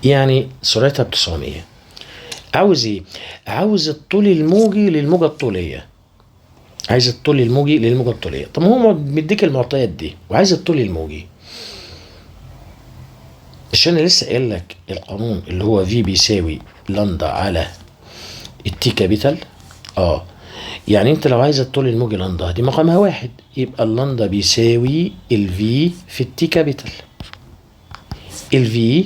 يعني سرعتها ب900. عاوز ايه؟ عاوز الطول الموجي للموجة الطولية. عايز الطول الموجي للموجة الطولية. طب هو مديك المعطيات دي وعايز الطول الموجي. مش انا لسه قايل لك القانون اللي هو في بيساوي لندا على التي كابيتال؟ يعني انت لو عايز الطول الموجي لندا دي مقامها 1، يبقى اللندا بيساوي الفي في التي كابيتال. الفي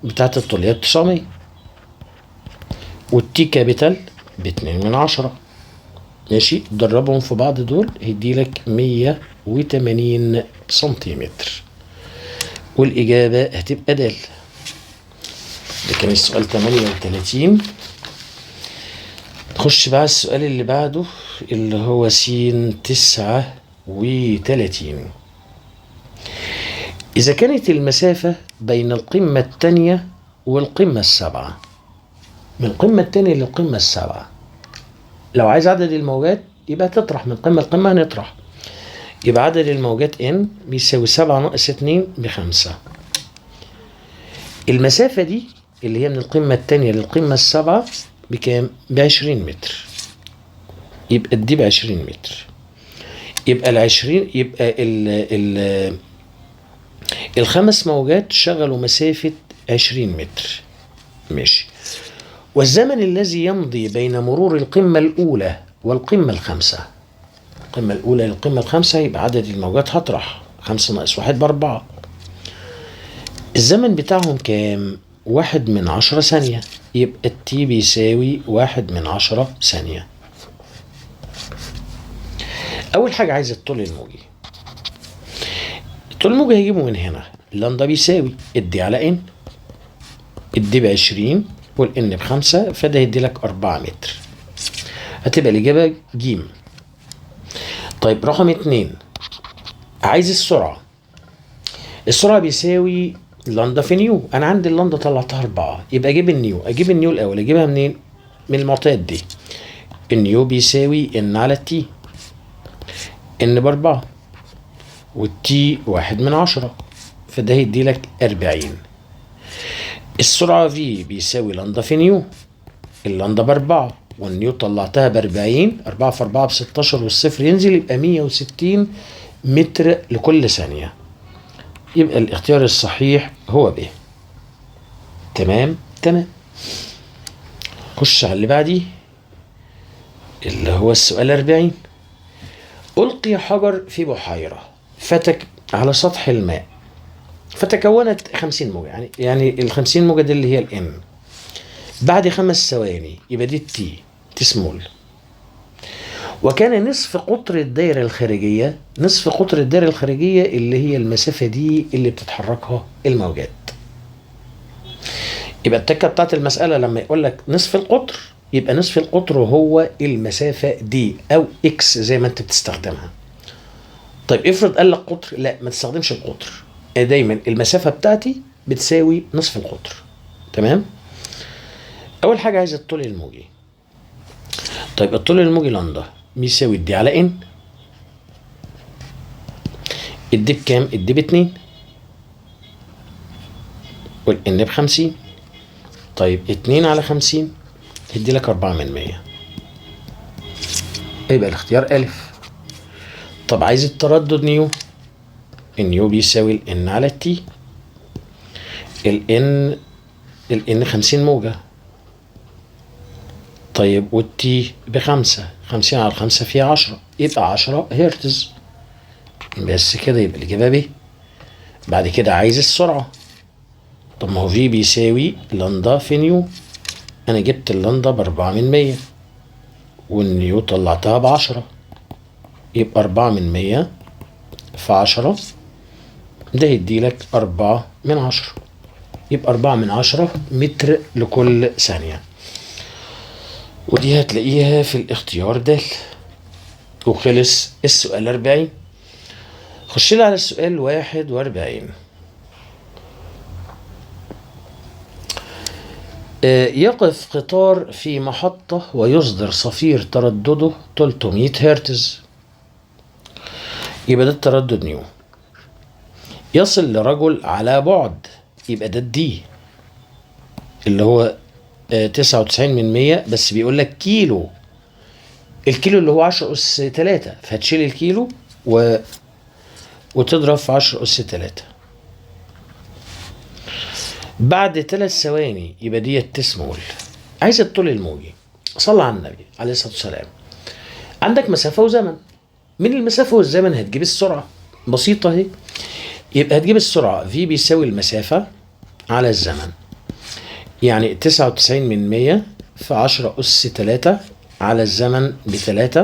بتاعت الطولية 900 والتي كابيتال ب2/10. ماشي. دربهم في بعض دول هيديلك 180 سنتيمتر، والإجابة هتبقى د. ده كان السؤال 38. نخش بقى السؤال اللي بعده اللي هو س 39. إذا كانت المسافة بين القمة الثانية والقمة السابعة، من القمة الثانية للقمة السابعة، لو عايز عدد الموجات يبقى تطرح من قمة لقمة، هنطرح. يبقى عدد الموجات n بيساوي 7 ناقص 2 ب5. المسافة دي اللي هي من القمة الثانية للقمة السابعة بكام؟ ب20 متر. يبقى دي ب20 متر. يبقى ال20 يبقى ال5 موجات شغلوا مسافة 20 متر. ماشي. والزمن الذي يمضي بين مرور القمة الأولى والقمة الخامسة، القمة الأولى للقمة الخامسة، يبقى عدد الموجات هطرح 5 ناقص 1 ب4. الزمن بتاعهم كام؟ 1/10 ثانية. يبقى التي بيساوي 1/10 ثانية. أول حاجة عايز الطول الموجي. الطول الموجي هيجيبه من هنا. لندا بيساوي الدي على ان. الدي ب20 والان ب5، فده هيدي لك 4 متر. هتبقى الإجابة ج. طيب رقم 2 عايز السرعة. السرعة بيساوي لندا في نيو. أنا عندي اللندا طلعتها 4، يبقى أجيب النيو. أجيب النيو الأول، أجيبها منين؟ من المعطيات دي. النيو بيساوي ان على التي. ان ب4 والتي 1/10، فده هيدي لك 40. السرعة في بيساوي لندا في نيو. اللندا ب4 والنيو طلعتها ب40، 4 في 4 ب16 والصفر ينزل، يبقى 160 متر لكل ثانية. يبقى الاختيار الصحيح هو ب. تمام. خش على اللي بعديه اللي هو السؤال 40. ألقي حجر في بحيرة على سطح الماء فتكونت 50 موجة، يعني ال50 موجة دي اللي هي الان. بعد 5 ثواني يبقى دي التي سمول. وكان نصف قطر الدائرة الخارجية، نصف قطر الدائرة الخارجية اللي هي المسافة دي اللي بتتحركها الموجات. يبقى التكة بتاعت المسألة لما يقول لك نصف القطر، يبقى نصف القطر هو المسافة دي أو إكس زي ما أنت بتستخدمها. طيب افرض قال لك قطر، لا ما تستخدمش القطر، دايما المسافة بتاعتي بتساوي نصف القطر. تمام. أول حاجة عايز الطول الموجي. طيب الطول الموجي لندا بيساوي الدي على ان. الدي بكام؟ الدي ب2 والان ب50. طيب 2 على 50 هدي لك 4/100. يبقى الاختيار ألف. طب عايز التردد نيو. النيو بيساوي الان على التي. الان 50 موجة طيب والتي بخمسة، 50 على 5 فيها 10، يبقى 10 هرتز. بس كده يبقى الإجابة ب. بعد كده عايز السرعة. طب ما هو في بيساوي لندا في نيو. أنا جبت اللندا ب4/100 والنيو طلعتها ب10، يبقى 4/100 في 10 ده يديلك 4/10، يبقى 4/10 متر لكل ثانية. ودي هتلاقيها في الاختيار د. وخلص السؤال 40. خش لي على السؤال 41. يقف قطار في محطة ويصدر صفير تردده 300 هرتز، يبقى ده التردد نيو. يصل لرجل على بعد، يبقى ده الدي اللي هو 99 بس بيقول لك كيلو. الكيلو اللي هو 10 أس 3، فهتشيل الكيلو وتضرب في 10 أس 3. بعد 3 ثواني يبقى ديت تسمول. عايز الطول الموجي. صلى على النبي عليه الصلاة والسلام. عندك مسافة وزمن. من المسافة والزمن هتجيب السرعة. بسيطة اهي. يبقى هتجيب السرعة في بيساوي المسافة على الزمن. يعني 99 في 10 أس 3 على الزمن ب3،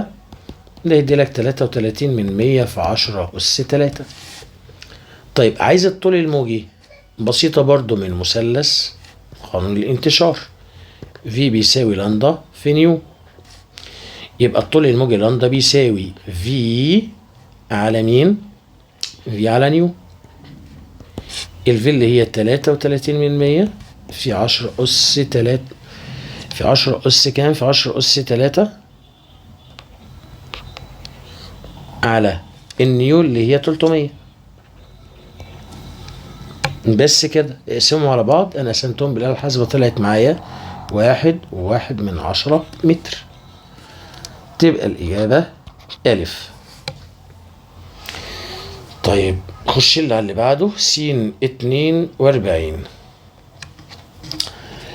ده يديلك 33 في 10 أس 3. طيب عايز الطول الموجي. بسيطة برضو من مثلث قانون الانتشار. في بيساوي لندا في نيو. يبقى الطول الموجي لندا بيساوي في على مين؟ في على نيو. الفي اللي هي 33 في 10 أس 3 في 10 أس كام؟ في 10 أس 3 على النيو اللي هي 300. بس كده اقسمهم على بعض. انا قسمتهم بالآلة الحاسبة طلعت معايا 1.1 متر. تبقى الإجابة ألف. طيب خش اللي على اللي بعده س 42.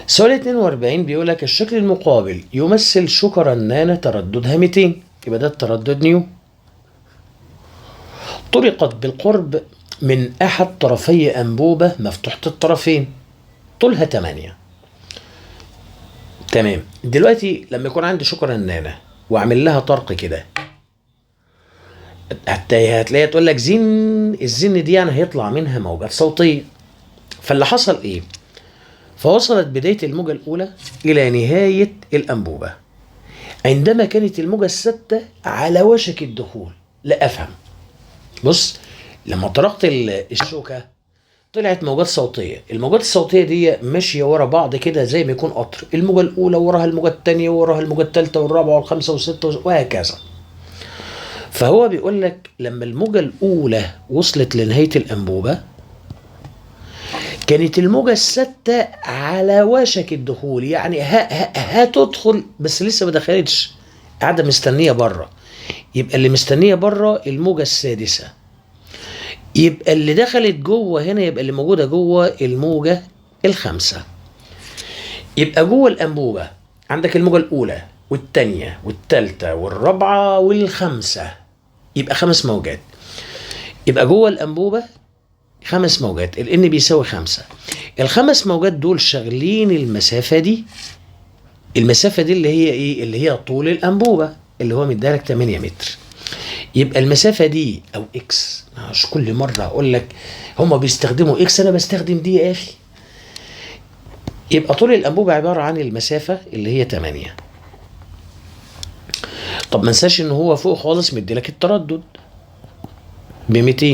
سؤال 42 بيقول لك الشكل المقابل يمثل شوكة رنانة ترددها 200، يبقى ده التردد نيو. طرقت بالقرب من أحد طرفي أنبوبة مفتوحة الطرفين، طولها 8. تمام. دلوقتي لما يكون عندي شوكة رنانة وأعمل لها طرق كده، هتلاقيها تقول لك زن. الزن دي يعني هيطلع منها موجات صوتية. فاللي حصل إيه؟ فوصلت بداية الموجة الأولى إلى نهاية الأنبوبة عندما كانت الموجة الثابتة على وشك الدخول. لا أفهم. بص، لما طرقت الشوكة طلعت موجات صوتية. الموجات الصوتية دي ماشية ورا بعض كده زي ما يكون قطر. الموجة الأولى وراها الموجة الثانية وراها الموجة الثالثة والرابعة والخامسة والستة وهكذا. فهو بيقول لك لما الموجة الأولى وصلت لنهاية الأنبوبة كانت الموجة الثابتة على وشك الدخول، يعني هتدخل بس لسه ما دخلتش، قاعدة مستنية بره. يبقى اللي مستنية بره الموجة السادسة. يبقى اللي دخلت جوه هنا يبقى اللي موجودة جوه الموجة الخامسة. يبقى جوه الأنبوبة عندك الموجة الأولى والثانية والثالثة والرابعة والخامسة، يبقى 5 موجات. يبقى جوه الأنبوبة 5 موجات. الN بيساوي 5. ال5 موجات دول شغلين المسافة دي. المسافة دي اللي هي ايه؟ اللي هي طول الأنبوبة اللي هو مديلك 8 متر. يبقى المسافة دي أو إكس. مش كل مرة أقول لك هما بيستخدموا إكس أنا بستخدم دي يا أخي. يبقى طول الأنبوبة عبارة عن المسافة اللي هي 8. طب ما ننساش إن هو فوق خالص مديلك التردد ب200.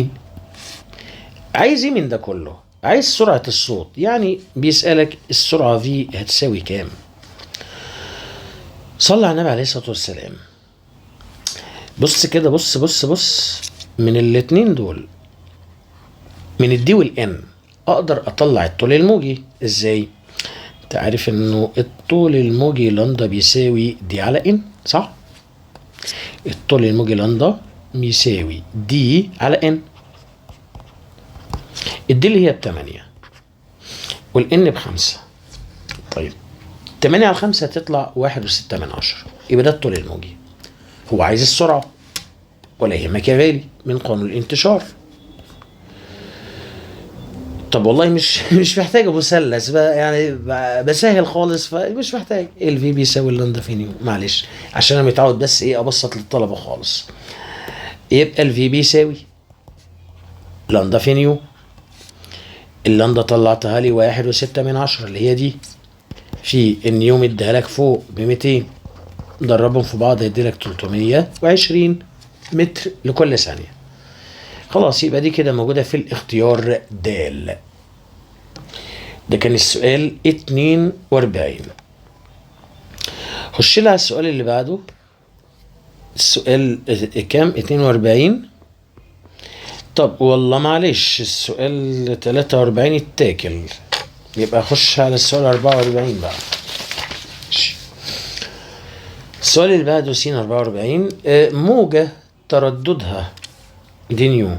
عايز ايه من ده كله؟ عايز سرعة الصوت. يعني بيسألك السرعة في هتساوي كام؟ صلى على النبي عليه الصلاة والسلام. بص كده، بص من الاتنين دول، من الدي والان اقدر اطلع الطول الموجي ازاي؟ انت عارف انه الطول الموجي لندا بيساوي دي على ان، صح؟ الطول الموجي لندا بيساوي دي على ان. الدي اللي هي ب8 والان ب5. طيب 8 على 5 هتطلع 1.6، يبقى ده الطول الموجي. هو عايز السرعة، ولا يهمك يا غالي من قانون الانتشار. طب والله مش محتاج مثلث بقى، يعني بسهل خالص، فمش محتاج. ال في بيساوي اللندا في نيو، معلش عشان انا متعود بس ايه ابسط للطلبه خالص. يبقى ال في بيساوي لندا في نيو. اللندا طلعتها لي 1.6 اللي هي دي، في النيو مديها لك فوق ب200، ضربهم في بعض هيدي لك 320 متر لكل ثانيه. خلاص يبقى دي كده موجودة في الاختيار د. ده كان السؤال 42. خش لها السؤال اللي بعده. السؤال كام؟ 42. طب والله معلش السؤال 43 اتاكل، يبقى خش على السؤال 44 بقى. السؤال اللي بعده س 44. موجة ترددها دي نيو،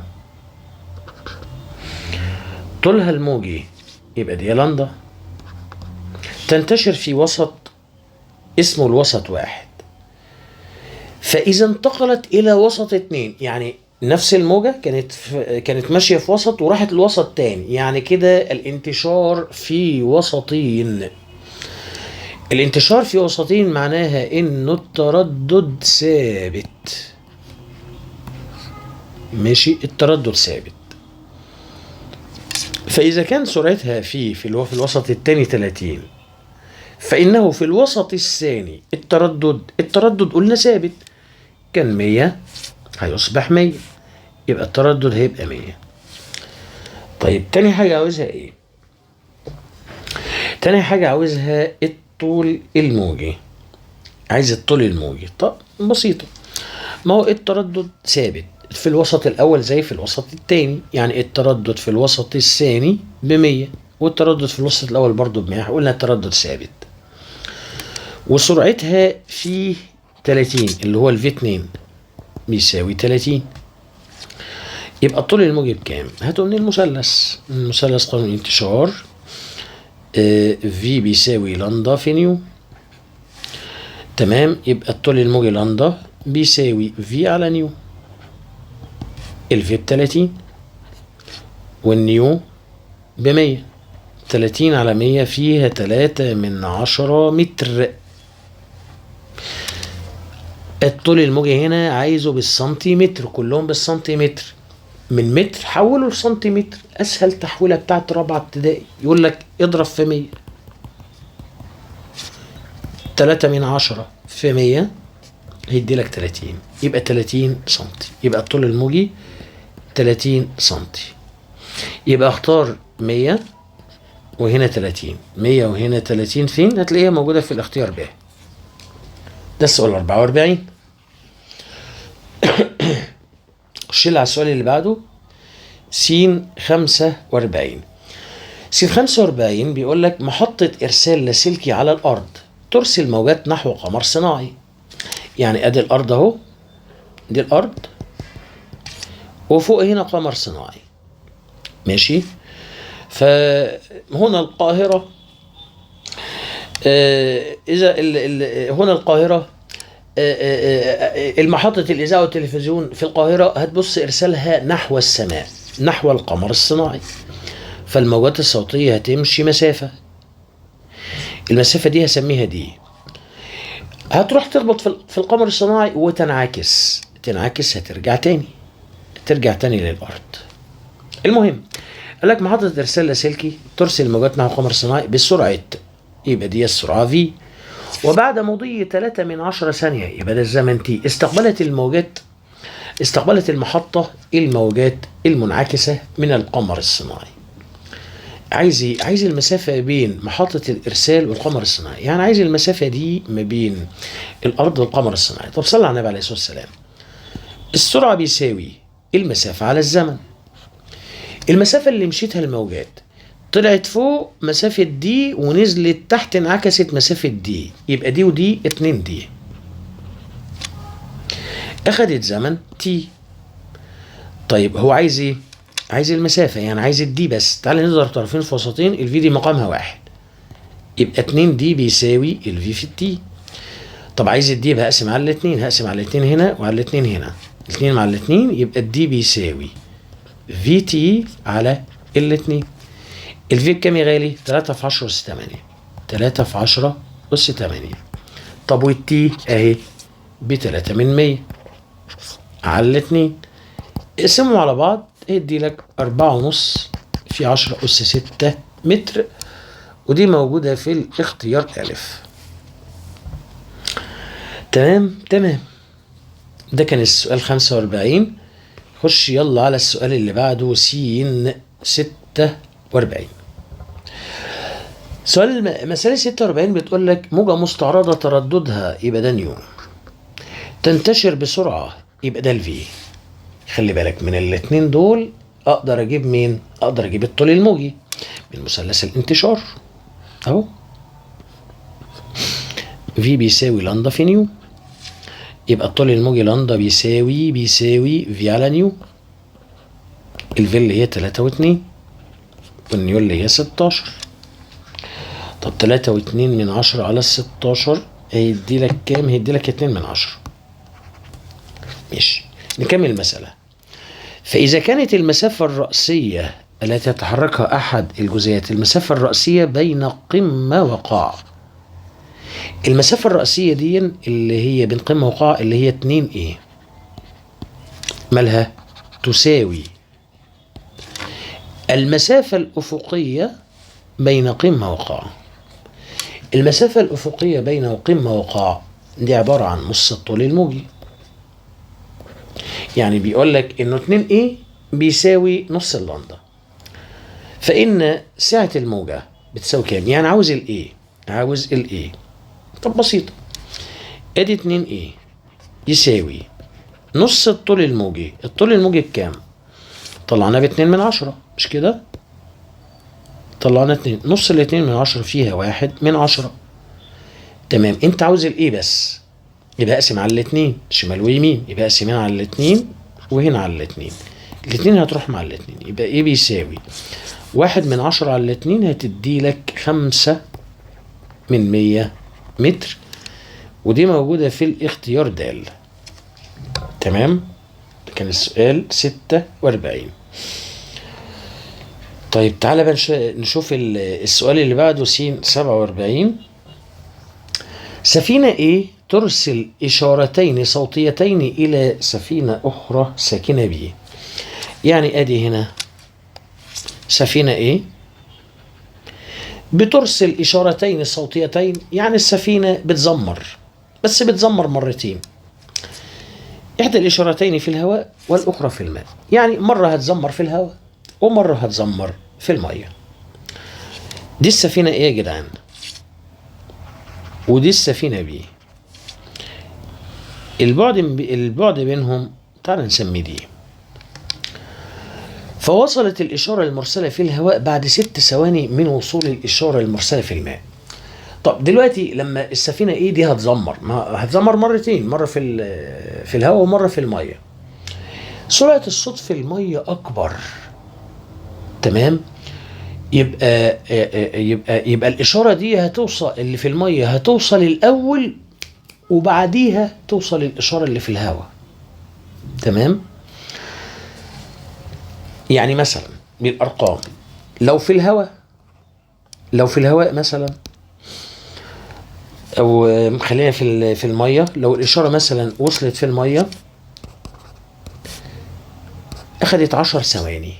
طولها الموجي يبقى دي لندا، تنتشر في وسط اسمه الوسط 1، فإذا انتقلت إلى وسط 2، يعني نفس الموجة كانت ماشية في وسط وراحت لوسط تاني، يعني كده الانتشار في وسطين. الانتشار في وسطين معناها إنه التردد ثابت. ماشي، التردد ثابت. فإذا كان سرعتها في الوسط الثاني 30، فإنه في الوسط الثاني التردد قلنا ثابت، كان 100 هيصبح 100، يبقى التردد هيبقى 100. طيب تاني حاجة عاوزها ايه؟ تاني حاجة عاوزها الطول الموجي. عايز الطول الموجي. طب بسيطة، ما هو التردد ثابت في الوسط الأول زي في الوسط الثاني، يعني التردد في الوسط الثاني ب100 والتردد في الوسط الأول برضه ب100، قلنا التردد ثابت. وسرعتها في 30 اللي هو الV2 بيساوي 30، يبقى الطول الموجي بكام؟ هاتوا من المثلث قانون الانتشار. في بيساوي لندا في نيو، تمام. يبقى الطول الموجي لندا بيساوي في على نيو، الفي ب30 والنيو ب100. 30 على 100 فيها 3/10 متر. الطول الموجي هنا عايزه بالسنتيمتر، كلهم بالسنتيمتر. من متر حوله لسنتيمتر، اسهل تحويله بتاعت رابعه ابتدائي. يقول لك اضرب في 100، 3/10 في 100 هيدي لك 30، يبقى 30 سنتي. يبقى الطول الموجي 30 سنتي. يبقى اختار 100 وهنا 30، 100 وهنا 30 فين؟ هتلاقيها موجودة في الاختيار ب. ده السؤال 44. خش على السؤال اللي بعده س 45. س 45 بيقول لك محطة إرسال لاسلكي على الأرض ترسل موجات نحو قمر صناعي. يعني ادي الأرض اهو، دي الأرض وفوق هنا قمر صناعي، ماشي. فهنا القاهرة، إذا هنا القاهرة، المحطة الإذاعة والتلفزيون في القاهرة هتبص إرسالها نحو السماء، نحو القمر الصناعي. فالموجات الصوتية هتمشي مسافة، المسافة دي هسميها دي، هتروح تخبط في القمر الصناعي وتنعكس، هترجع تاني للأرض. المهم قال لك محطة إرسال لاسلكي ترسل موجات نحو القمر الصناعي بسرعة، يبقى دي السرعة V، وبعد مضي 3/10 ثانية يبقى ده الزمن T، استقبلت المحطة الموجات المنعكسة من القمر الصناعي. عايز المسافة بين محطة الإرسال والقمر الصناعي، يعني عايز المسافة دي ما بين الأرض والقمر الصناعي. طب صلى على النبي عليه الصلاة والسلام. السرعة بيساوي المسافة على الزمن. المسافة اللي مشيتها الموجات طلعت فوق مسافة دي ونزلت تحت انعكست مسافة دي، يبقى دي ودي 2 دي، أخدت زمن تي. طيب هو عايز ايه؟ عايز المسافة، يعني عايز الدي بس. تعالى نضرب طرفين في وسطين، الفي دي مقامها 1، يبقى 2 دي بيساوي الفي في التي. طب عايز الدي يبقى هقسم على الاتنين، هقسم على الاتنين هنا وعلى الاتنين هنا، الاتنين مع الاتنين يبقى الدي بيساوي في تي على الاتنين. الفي بكام يا غالي؟ 3 في 10 أس 8. 3 في 10 أس 8. طب والتي اهي ب3 من 100 على الاتنين. اقسمهم على بعض هيدي لك 4.5 في 10 أس 6 متر، ودي موجودة في الاختيار ألف. تمام. ده كان السؤال 45. خش يلا على السؤال اللي بعده س 46. سؤال مسألة 46 بتقول لك موجة مستعرضة ترددها يبقى ده نيو، تنتشر بسرعة يبقى ده الفي. خلي بالك من الاتنين دول اقدر اجيب مين؟ اقدر اجيب الطول الموجي من مثلث الانتشار اهو. في بيساوي لندا في نيو، يبقى الطول الموجي لندا بيساوي في على نيو. الفي اللي هي 3 و2 والنيو اللي هي 16. طب 3 و2 من 10 على 16 هيدي لك كام؟ هيدي لك 2 من 10. ماشي، نكمل المسألة. فإذا كانت المسافة الرأسية التي يتحركها أحد الجزيئات، المسافة الرأسية بين قمة وقاع، المسافة الرأسية دي اللي هي بين قمة وقاع اللي هي 2 ايه مالها؟ تساوي المسافة الأفقية بين قمة وقاع. المسافة الأفقية بين قمة وقاع دي عبارة عن نص الطول الموجي. يعني بيقول لك انه 2 ايه بيساوي نص اللندا، فإن سعة الموجة بتساوي كام؟ يعني عاوز الايه. طب بسيطة، ادي 2 ايه يساوي نص الطول الموجي. الطول الموجي بكام؟ طلعناه ب2 من 10 مش كده؟ طلعنا 2، نص ال2 من 10 فيها 1 من 10. تمام. انت عاوز الايه بس، يبقى اقسم على الاتنين شمال ويمين، يبقى اقسم هنا على الاتنين وهنا على الاتنين. الاتنين هتروح مع الاتنين، يبقى ايه بيساوي 1 من 10 على الاتنين هتدي لك 5 من 100 متر، ودي موجودة في الاختيار د. تمام. ده كان السؤال 46. طيب تعالى بقى نشوف السؤال اللي بعده س 47. سفينة ايه ترسل إشارتين صوتيتين إلى سفينة أخرى ساكنة B. يعني أدي هنا سفينة ايه بترسل إشارتين صوتيتين، يعني السفينة بتزمر، بس بتزمر مرتين. إحدى الإشارتين في الهواء والأخرى في الماء. يعني مرة هتزمر في الهواء ومرة هتزمر في المية. دي السفينة ايه يا جدعان؟ ودي السفينة بي. البعد بينهم تعال نسميه دي. فوصلت الإشارة المرسلة في الهواء بعد 6 ثواني من وصول الإشارة المرسلة في الماء. طب دلوقتي لما السفينة ايه دي هتزمر، ما هتزمر مرتين، مرة في الهواء ومرة في المية. سرعة الصوت في المية أكبر. تمام. يبقى الإشارة دي هتوصل، اللي في المية هتوصل الأول وبعديها توصل الإشارة اللي في الهواء. تمام. يعني مثلا بالأرقام، لو في الهواء مثلا، أو خلينا في المية، لو الإشارة مثلا وصلت في المية أخدت 10 ثواني.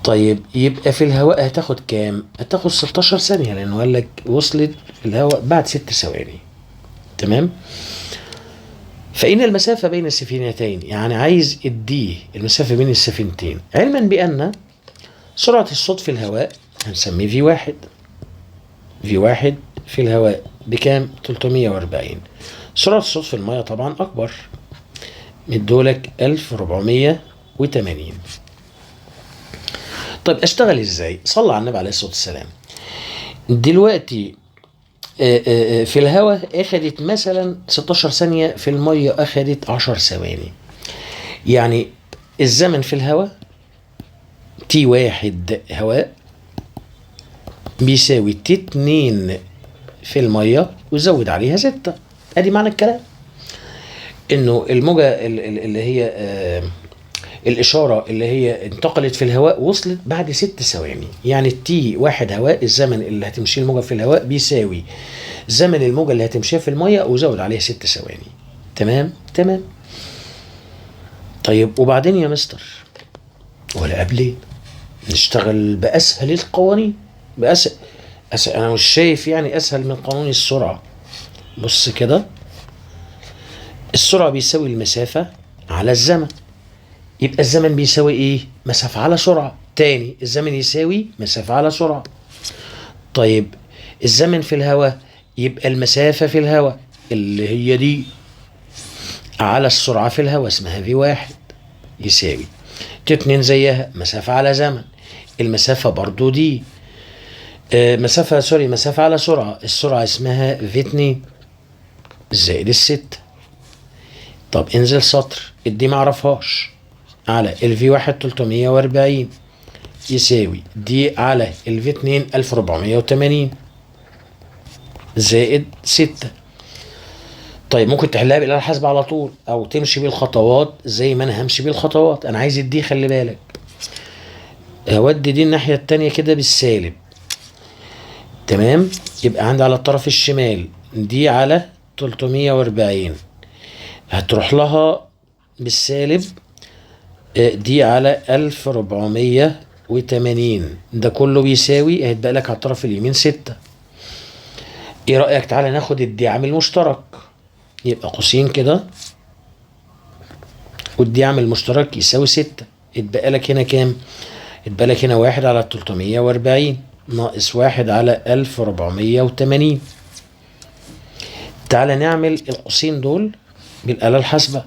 طيب يبقى في الهواء هتاخد كام؟ هتاخد 16 ثانية، لأنه قال لك وصلت في الهواء بعد 6 ثواني. تمام. فإن المسافة بين السفينتين، يعني عايز الدي المسافة بين السفينتين، علما بأن سرعة الصوت في الهواء هنسميه في1 في الهواء بكام؟ 340. سرعة الصوت في المية طبعا أكبر، مدولك 1480. طيب اشتغل ازاي؟ صلى على النبي عليه الصلاة والسلام. دلوقتي في الهواء اخدت مثلا 16 ثانية، في المية اخدت 10 ثواني. يعني الزمن في الهواء T1 هواء بيساوي T2 في المية وزود عليها 6. ادي معنى الكلام، انه الموجة اللي هي الإشارة اللي هي انتقلت في الهواء وصلت بعد 6 ثواني. يعني T1 هواء، الزمن اللي هتمشي الموجة في الهواء بيساوي زمن الموجة اللي هتمشيها في المية وزود عليها 6 ثواني. تمام تمام. طيب وبعدين يا مستر ولا قبل نشتغل بأسهل القوانين؟ بأسهل أنا مش شايف يعني أسهل من قانون السرعة. بص كده، السرعة بيساوي المسافة على الزمن، يبقى الزمن بيساوي ايه؟ مسافة على سرعة. تاني الزمن يساوي مسافة على سرعة. طيب الزمن في الهواء يبقى المسافة في الهواء اللي هي دي على السرعة في الهواء اسمها V1 يساوي T2 زيها مسافة على زمن، المسافة برضو دي مسافة على سرعة، السرعة اسمها V2 زائد 6. طب انزل سطر، دي معرفهاش، على V1 340 يساوي دي على V2 1480 زائد 6. طيب ممكن تحلها بالآلة الحاسبة على طول او تمشي بالخطوات زي ما انا همشي بالخطوات. انا عايز دي، خلي بالك، هودي دي الناحية التانية كده بالسالب. تمام، يبقى عندي على الطرف الشمال دي على 340 هتروح لها بالسالب دي على 1480. ده كله بيساوي، هيتبقى لك على الطرف اليمين 6. ايه رأيك تعالى ناخد الدي عامل مشترك، يبقى قوسين كده والدي عامل مشترك يساوي 6. اتبقى لك هنا كام؟ اتبقى لك هنا 1 على 340 ناقص 1 على 1480. تعالى نعمل القوسين دول بالآلة الحاسبة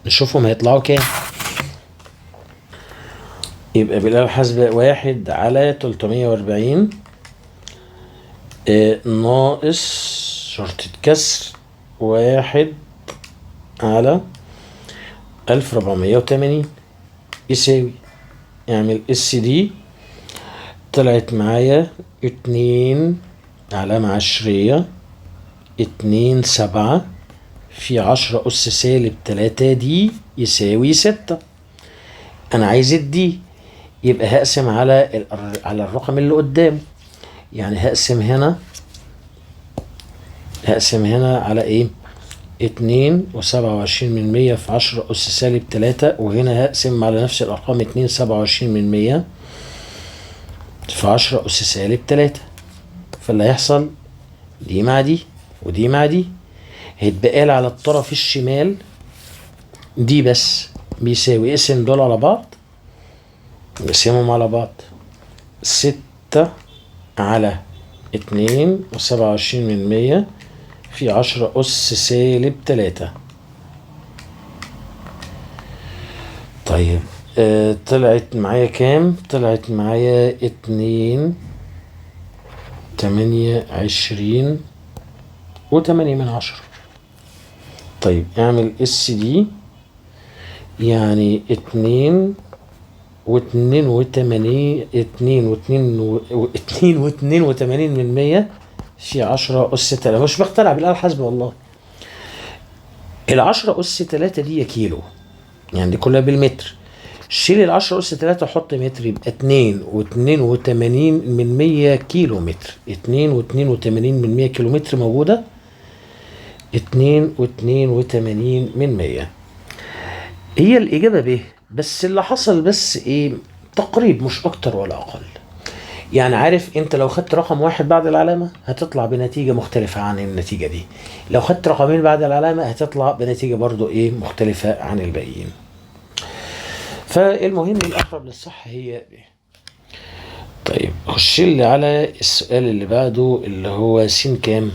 نشوفهم هيطلعوا كام. يبقى بالآلة الحاسبة 1 على 340 ناقص شرطة كسر 1 على 1480 يساوي، اعمل اس دي، طلعت معايا 2 علامة عشرية 2 7 في 10 أس سالب 3 دي يساوي 6. أنا عايز الدي، يبقى هقسم على الرقم اللي قدامه. يعني هقسم هنا على ايه؟ 2 و27 من 100 في 10 أس سالب 3، وهنا هقسم على نفس الأرقام 2 27 من 100 في 10 أس سالب 3. فاللي هيحصل دي مع دي ودي مع دي، هيتبقى لي على الطرف الشمال دي بس بيساوي، اقسم دول على بعض، نقسمهم على بعض 6 على 2 و27 من 100 في 10 أس سالب 3. طيب طلعت معايا كام؟ طلعت معايا 2 28 و8 من 10. طيب اعمل اس دي، يعني 2 و82 من 100 في 10 أس 3. مش بخترع بالآلة الحاسبة والله. 10 أس 3 دي كيلو، يعني دي كلها بالمتر. شيل 10 أس 3 وحط متر، يبقى 2 و82 من 100 كيلو متر. 2 و82 من 100 كيلو متر موجودة، 2 و82 من 100 هي الإجابة ب. بس اللي حصل بس ايه؟ تقريب مش اكتر ولا اقل. يعني عارف انت لو خدت رقم 1 بعد العلامة هتطلع بنتيجة مختلفة عن النتيجة دي، لو خدت رقمين بعد العلامة هتطلع بنتيجة برضو ايه؟ مختلفة عن الباقيين. فالمهم الاقرب للصح هي ب. طيب خش لي على السؤال اللي بعده اللي هو س كام؟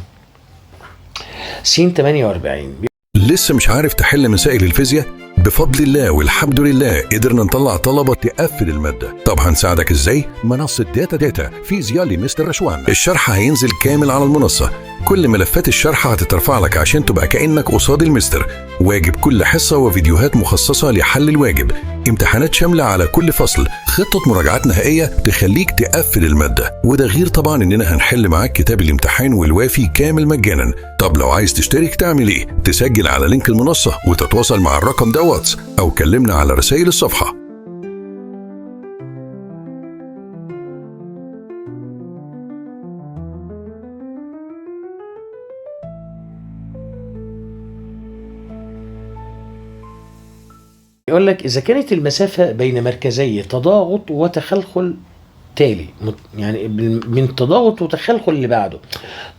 س 48. لسه مش عارف تحل مسائل الفيزياء؟ بفضل الله والحمد لله قدرنا نطلع طلبة تقفل المادة. طب هنساعدك ازاي؟ منصة داتا فيزياء لمستر رشوان. الشرح هينزل كامل على المنصة، كل ملفات الشرح هتترفع لك عشان تبقى كأنك قصاد المستر. واجب كل حصة وفيديوهات مخصصة لحل الواجب، امتحانات شاملة على كل فصل، خطة مراجعات نهائية تخليك تقفل المادة. وده غير طبعا اننا هنحل معاك كتاب الامتحان والوافي كامل مجانا. طب لو عايز تشترك تعمل ايه؟ تسجل على لينك المنصة وتتواصل مع الرقم ده واتس، او كلمنا على رسائل الصفحة. يقول لك إذا كانت المسافة بين مركزي تضاغط وتخلخل تالي، يعني من تضاغط وتخلخل اللي بعده.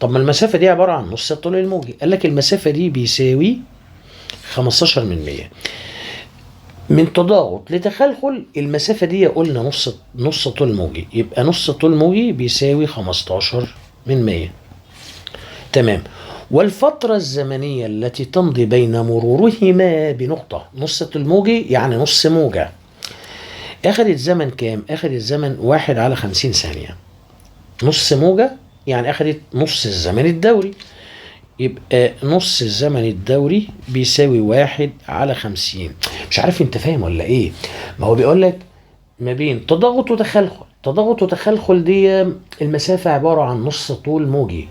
طب ما المسافة دي عبارة عن نص الطول الموجي. قال لك المسافة دي بيساوي 15%. من تضاغط لتخلخل المسافة دي قلنا نص طول موجي، يبقى نص طول موجي بيساوي 15%. تمام. والفترة الزمنية التي تمضي بين مرورهما بنقطة، نص طول موجي يعني نص موجة، أخذت زمن كام؟ أخذت زمن 1/50 ثانية. نص موجة يعني أخذت نص الزمن الدوري، يبقى نص الزمن الدوري بيساوي 1/50. مش عارف انت فاهم ولا ايه؟ ما هو بيقول لك ما بين تضاغط وتخلخل. تضاغط وتخلخل دي المسافة عبارة عن نص طول موجي،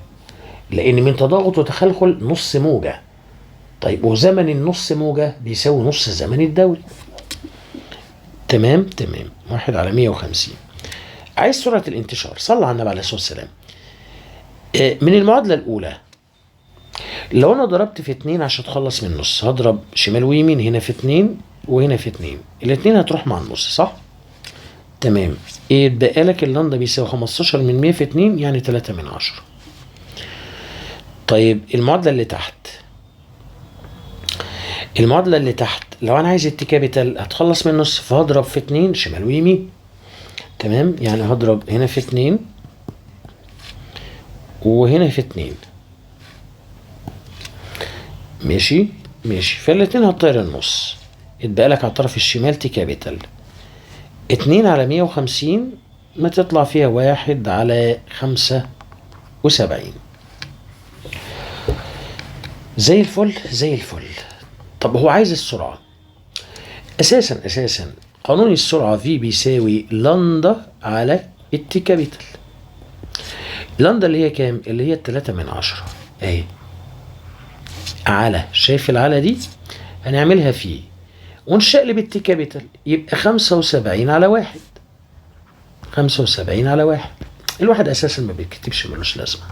لأن من تضاغط وتخلخل نص موجة. طيب وزمن النص موجة بيساوي نص الزمن الدوري. تمام. 1/150. عايز سرعة الانتشار، صلى على النبي عليه الصلاة والسلام. من المعادلة الأولى، لو أنا ضربت في 2 عشان أتخلص من النص، هضرب شمال ويمين، هنا في 2 وهنا في 2، الاتنين هتروح مع النص، صح؟ تمام. يتبقى لك اللندا بيساوي 15% في 2 يعني 3/10. طيب المعادلة اللي تحت لو أنا عايز التي كابيتال هتخلص من النص، فهضرب في 2 شمال ويمين. تمام، يعني هضرب هنا في 2 وهنا في 2. ماشي، فالاتنين هتطير النص، يتبقى لك على الطرف الشمال تي كابيتال 2/150، ما تطلع فيها 1/75. زي الفل. طب هو عايز السرعة. أساسا قانون السرعة في بيساوي لندا على التي كابيتال. لندا اللي هي كام؟ اللي هي 3/10 اهي، على، شايف العلى دي؟ هنعملها فيه ونشقلب التي كابيتال، يبقى 75/1. 75/1. الواحد أساسا ما بيكتبش، ملوش لازمة.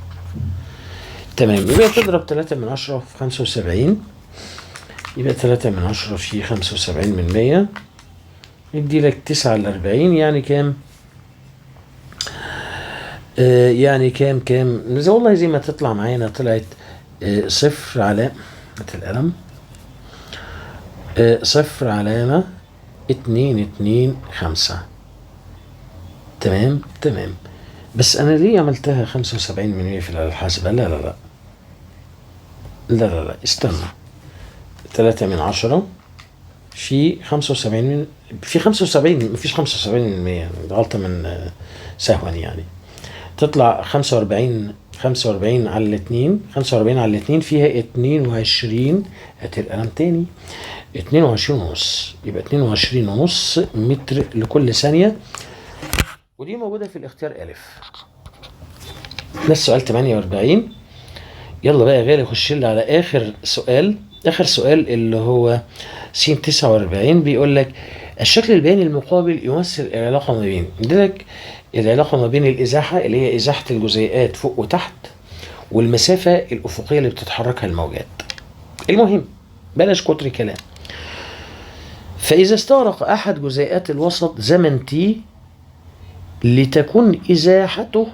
تمام، يبقى تضرب 3/10 في 75، يبقى 3/10 في 75%، يدي لك 9/40. يعني كام؟ يعني كام والله زي ما تطلع معانا طلعت 0 علامة القلم، 0.225. تمام. بس أنا ليه عملتها 75% في الآلة الحاسبة؟ لا، استنى. 3/10 في 75 في 75، مفيش 75%، غلطة من سهوا يعني. تطلع 45 على الاتنين، 45 على الاتنين فيها 22. هات القلم تاني. 22.5، يبقى 22.5 متر لكل ثانية، ودي موجودة في الاختيار ألف. ده السؤال 48. يلا بقى يا غالي خش لي على آخر سؤال اللي هو س 49. بيقول لك الشكل البياني المقابل يمثل العلاقة ما بين، عندك العلاقة ما بين الإزاحة اللي هي إزاحة الجزيئات فوق وتحت، والمسافة الأفقية اللي بتتحركها الموجات. المهم بلاش كتر كلام. فإذا استغرق أحد جزيئات الوسط زمن t لتكون إزاحته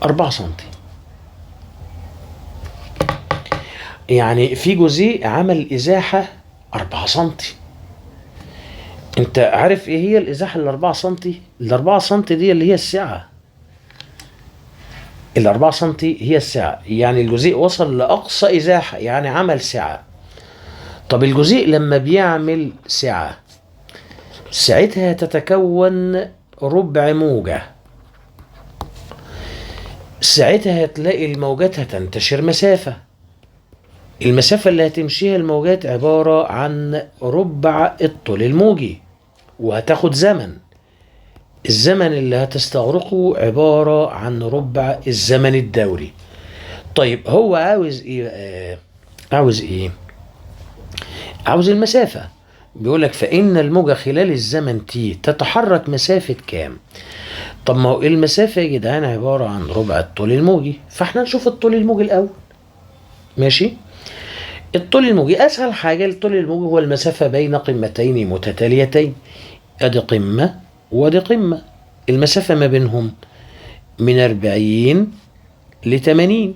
4 سنتي، يعني في جزيء عمل إزاحة 4 سنتي. انت عارف ايه هي الإزاحة ال4 سنتي؟ ال4 سنتي دي اللي هي السعة. ال4 سنتي هي السعة، يعني الجزيء وصل لأقصى إزاحة، يعني عمل سعة. طب الجزيء لما بيعمل سعة، ساعتها تتكون ربع موجة، ساعتها هتلاقي الموجات هتنتشر مسافة. المسافة اللي هتمشيها الموجات عبارة عن ربع الطول الموجي، وهتاخد زمن. الزمن اللي هتستغرقه عبارة عن ربع الزمن الدوري. طيب هو عاوز ايه بقى؟ عاوز ايه؟ عاوز المسافة. بيقولك فإن الموجة خلال الزمن تي تتحرك مسافة كام؟ طب ما هو المسافة يا جدعان عبارة عن ربع الطول الموجي، فاحنا نشوف الطول الموجي الأول. ماشي؟ الطول الموجي أسهل حاجة. الطول الموجي هو المسافة بين قمتين متتاليتين. أدي قمة وأدي قمة، المسافة ما بينهم من 40 ل 80.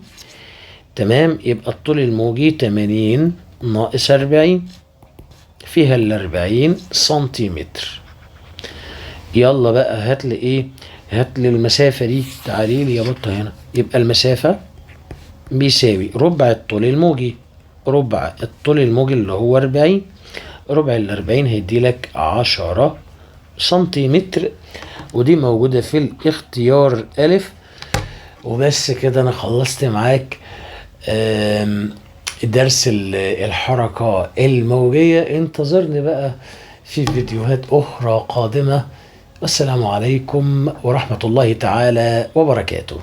تمام؟ يبقى الطول الموجي 80 ناقص 40 فيها 40 سنتيمتر. يلا بقى هات لي ايه؟ هات لي المسافة دي، تعالي لي يا بطة هنا. يبقى المسافة بيساوي ربع الطول الموجي. ربع الطول الموجي اللي هو 40، ربع ال40 هيدي لك 10 سنتيمتر، ودي موجودة في الاختيار ألف. وبس كده أنا خلصت معاك درس الحركة الموجية. انتظرني بقى في فيديوهات أخرى قادمة. والسلام عليكم ورحمة الله تعالى وبركاته.